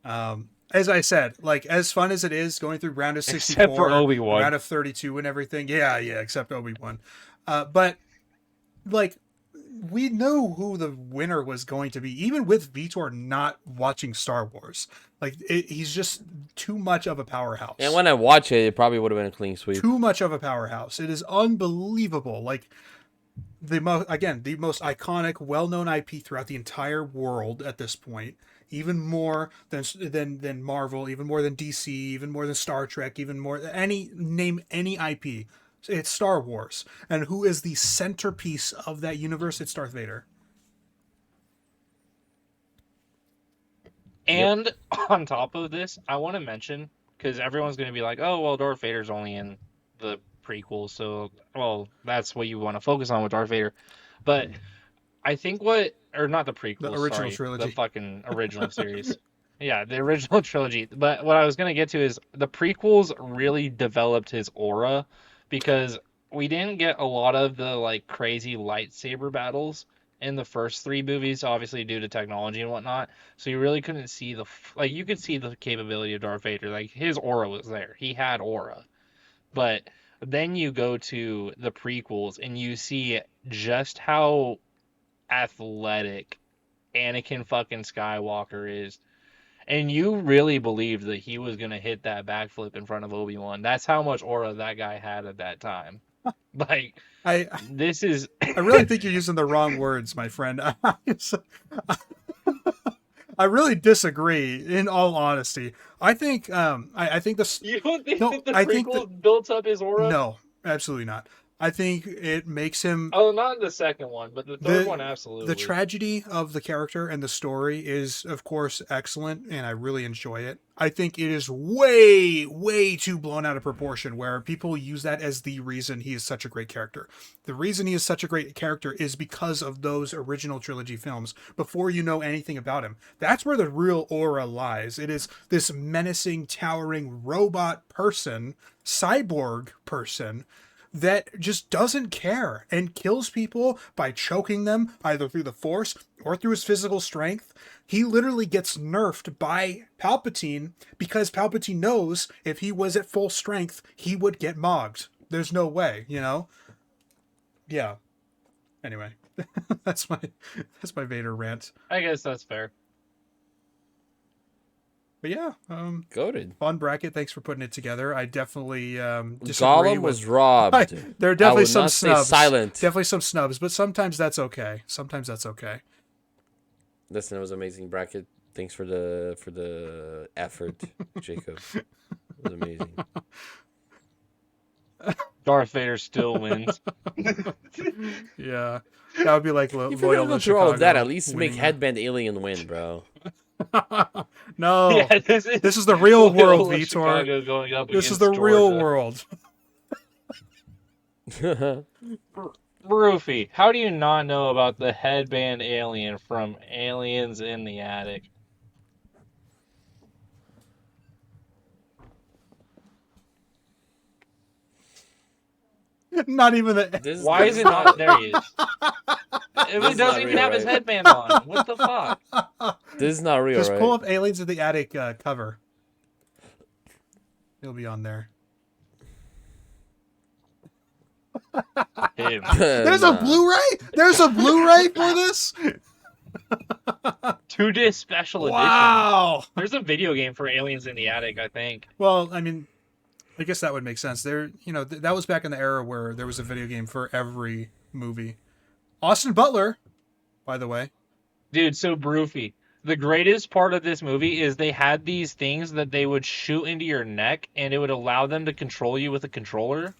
As I said, like as fun as it is going through round of Except for 64, Obi-Wan. round of 32, and everything. Yeah, except Obi-Wan. But like we know who the winner was going to be, even with Vitor not watching Star Wars. Like he's just too much of a powerhouse. And when I watch it, it probably would have been a clean sweep. Too much of a powerhouse. It is unbelievable. Like the most iconic, well-known IP throughout the entire world at this point. Even more than Marvel, even more than DC, even more than Star Trek, even more name any IP. It's Star Wars. And who is the centerpiece of that universe? It's Darth Vader. And on top of this, I want to mention, because everyone's going to be like, oh, well, Darth Vader's only in the prequels, so, well, that's what you want to focus on with Darth Vader. But I think not the prequels, The original trilogy. the fucking original series. Yeah, the original trilogy. But what I was going to get to is the prequels really developed his aura, because we didn't get a lot of the, like, crazy lightsaber battles in the first three movies, obviously due to technology and whatnot. So you really couldn't see you could see the capability of Darth Vader. Like, his aura was there. He had aura. But then you go to the prequels and you see just how athletic Anakin fucking Skywalker is. And you really believed that he was going to hit that backflip in front of Obi-Wan. That's how much aura that guy had at that time. Like, I really think you're using the wrong words, my friend. I really disagree, in all honesty. I think I think this. You don't think No, that the I think prequels built up his aura? No, absolutely not. I think it makes him. Oh, not the second one, but the third one, absolutely. The tragedy of the character and the story is, of course, excellent, and I really enjoy it. I think it is way, way too blown out of proportion, where people use that as the reason he is such a great character. The reason he is such a great character is because of those original trilogy films, before you know anything about him. That's where the real aura lies. It is this menacing, towering robot person, cyborg person, that just doesn't care and kills people by choking them either through the Force or through his physical strength. He literally gets nerfed by Palpatine because Palpatine knows if he was at full strength, he would get mogged. There's no way, you know? Yeah. Anyway, that's my Vader rant. I guess that's fair. But yeah, Goated. fun bracket. Thanks for putting it together. I definitely disagree. Gollum was robbed. There are definitely some not stay snubs. silent. Definitely some snubs, but sometimes that's okay. Listen, it was an amazing bracket. Thanks for the effort, Jacob. It was amazing. Darth Vader still wins. Yeah, that would be like If you're Loyal gonna go to through all of that, Chicago at least make winning Headband Alien win, bro. No, Yeah, this is the real world, Loyola Vitor. Chicago going up This is against the real Georgia. world. Rufy, how do you not know about the headband alien from Aliens in the Attic? Not even the. This Why is it not? There he is. It This is doesn't not even real, have his right? headband on. What the fuck? This is not real, Just right? pull up Aliens in the Attic cover. It'll be on there. Him. There's a Blu-ray. There's a Blu-ray for this. 2-disc special edition. Wow. There's a video game for Aliens in the Attic, I think. Well, I mean, I guess that would make sense. There, that was back in the era where there was a video game for every movie. Austin Butler, by the way. Dude, so Broofy. The greatest part of this movie is they had these things that they would shoot into your neck, and it would allow them to control you with a controller.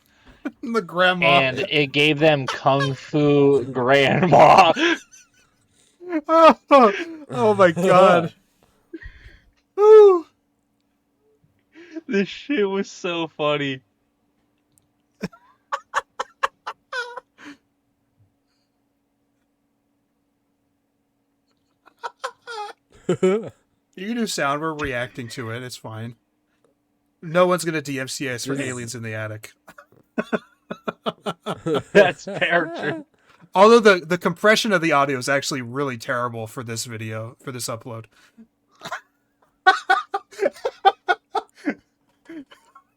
The grandma. And it gave them Kung Fu Grandma. Oh my god. Woo. This shit was so funny. You can do sound. We're reacting to it. It's fine. No one's gonna DMCA us for Aliens in the Attic. That's fair. True. Although the compression of the audio is actually really terrible for this video, for this upload.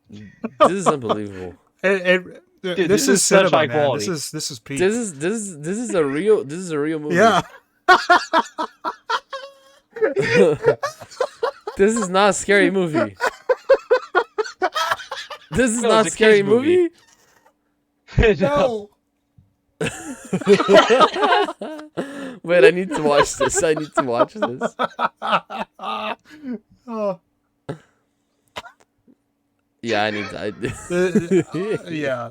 This is unbelievable. Dude, This is such cinema, high man. quality. This is peak. This is a real movie. Yeah. This is not a scary movie. This is No, not a it's a scary kid's movie. No. Wait, I need to watch this. Oh. Yeah, I need to. Yeah.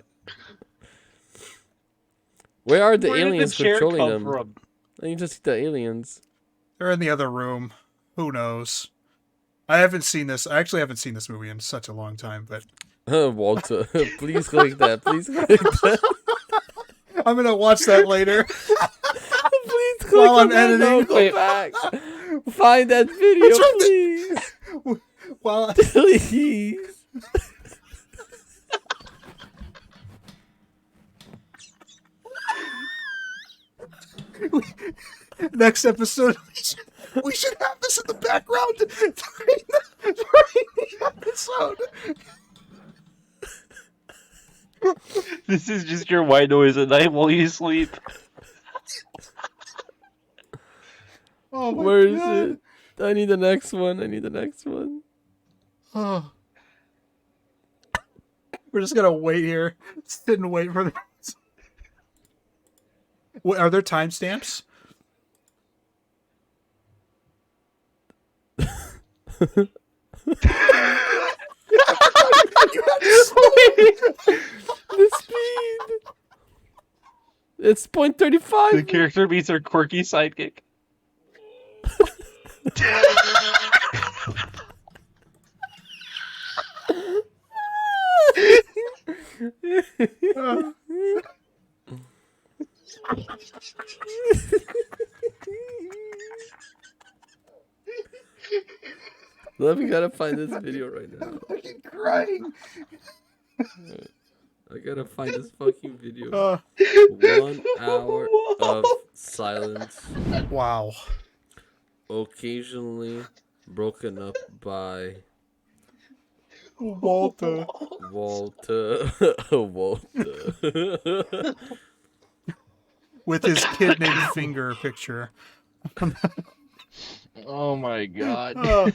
Where are the Where did aliens the chair controlling come them? from? I need to see the aliens. They're in the other room. Who knows? I haven't seen this. I actually haven't seen this movie in such a long time, but Walter, please click that. Please click that. I'm gonna watch that later. Please click While on I'm that. No, editing. go back. Find that video, Which one? please. Well, Please. next episode, we should have this in the background during the episode. This is just your white noise at night while you sleep. Oh my Where is God. it? I need the next one. Oh. We're just gonna wait here. Sit and wait for the. Wait, are there timestamps? The speed. It's 0.35. The character meets her quirky sidekick. Let me gotta find this video right now. I'm fucking crying. I gotta find this fucking video. 1 hour of silence, Wow. occasionally broken up by Walter. Walter. With his kid named Finger picture. Oh my god. Oh.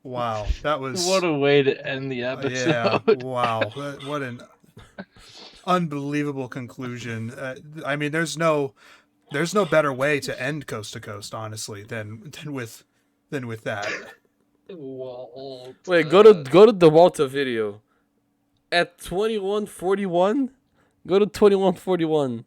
Wow. That was. What a way to end the episode. Yeah. Wow. What an unbelievable conclusion. I mean, there's no better way to end Coast to Coast, honestly, than with that. Walter. Wait, go to the Walter video. At 21:41, go to 21:41.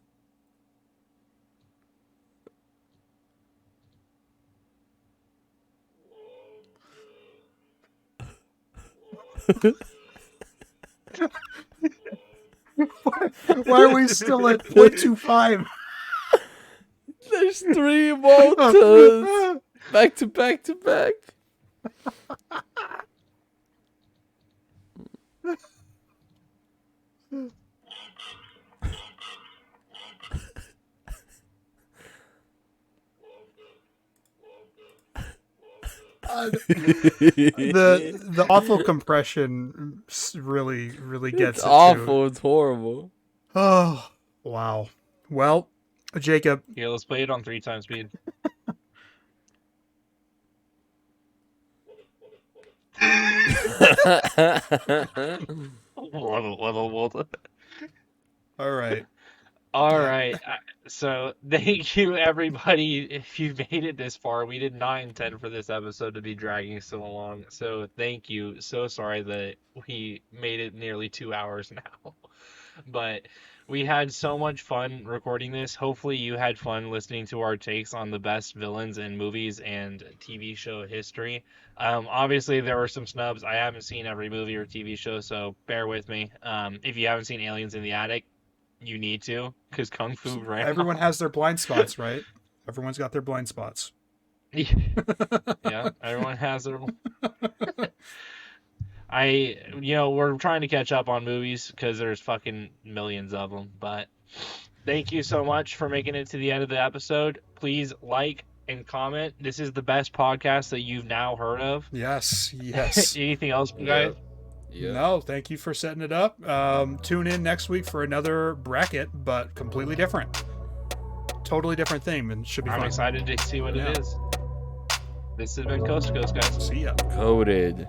Why are we still at 0.25? There's 3 Walters. Back to back to back. The awful compression really gets It's it awful. too. It's horrible. Oh, wow. Well, Jacob, Yeah, let's play it on 3 times speed. Walter. all right. All right. So thank you, everybody. If you made it this far, we did not intend for this episode to be dragging so long. So thank you. So sorry that we made it nearly 2 hours now. But we had so much fun recording this. Hopefully you had fun listening to our takes on the best villains in movies and TV show history. Obviously there were some snubs. I haven't seen every movie or TV show, so bear with me. If you haven't seen Aliens in the Attic, you need to, because Kung Fu ran. Everyone has their blind spots, right? Everyone's got their blind spots. Yeah, everyone has their. We're trying to catch up on movies because there's fucking millions of them, but Thank you so much for making it to the end of the episode. Please like and comment. This is the best podcast that you've now heard of. Yes, yes. Anything else, guys? Yep. Yep. No, thank you for setting it up. Tune in next week for another bracket, but completely different. Totally different theme, and should be I'm fun. excited to see what Yeah. it is. This has been Coast to Coast, guys. See ya. Coded.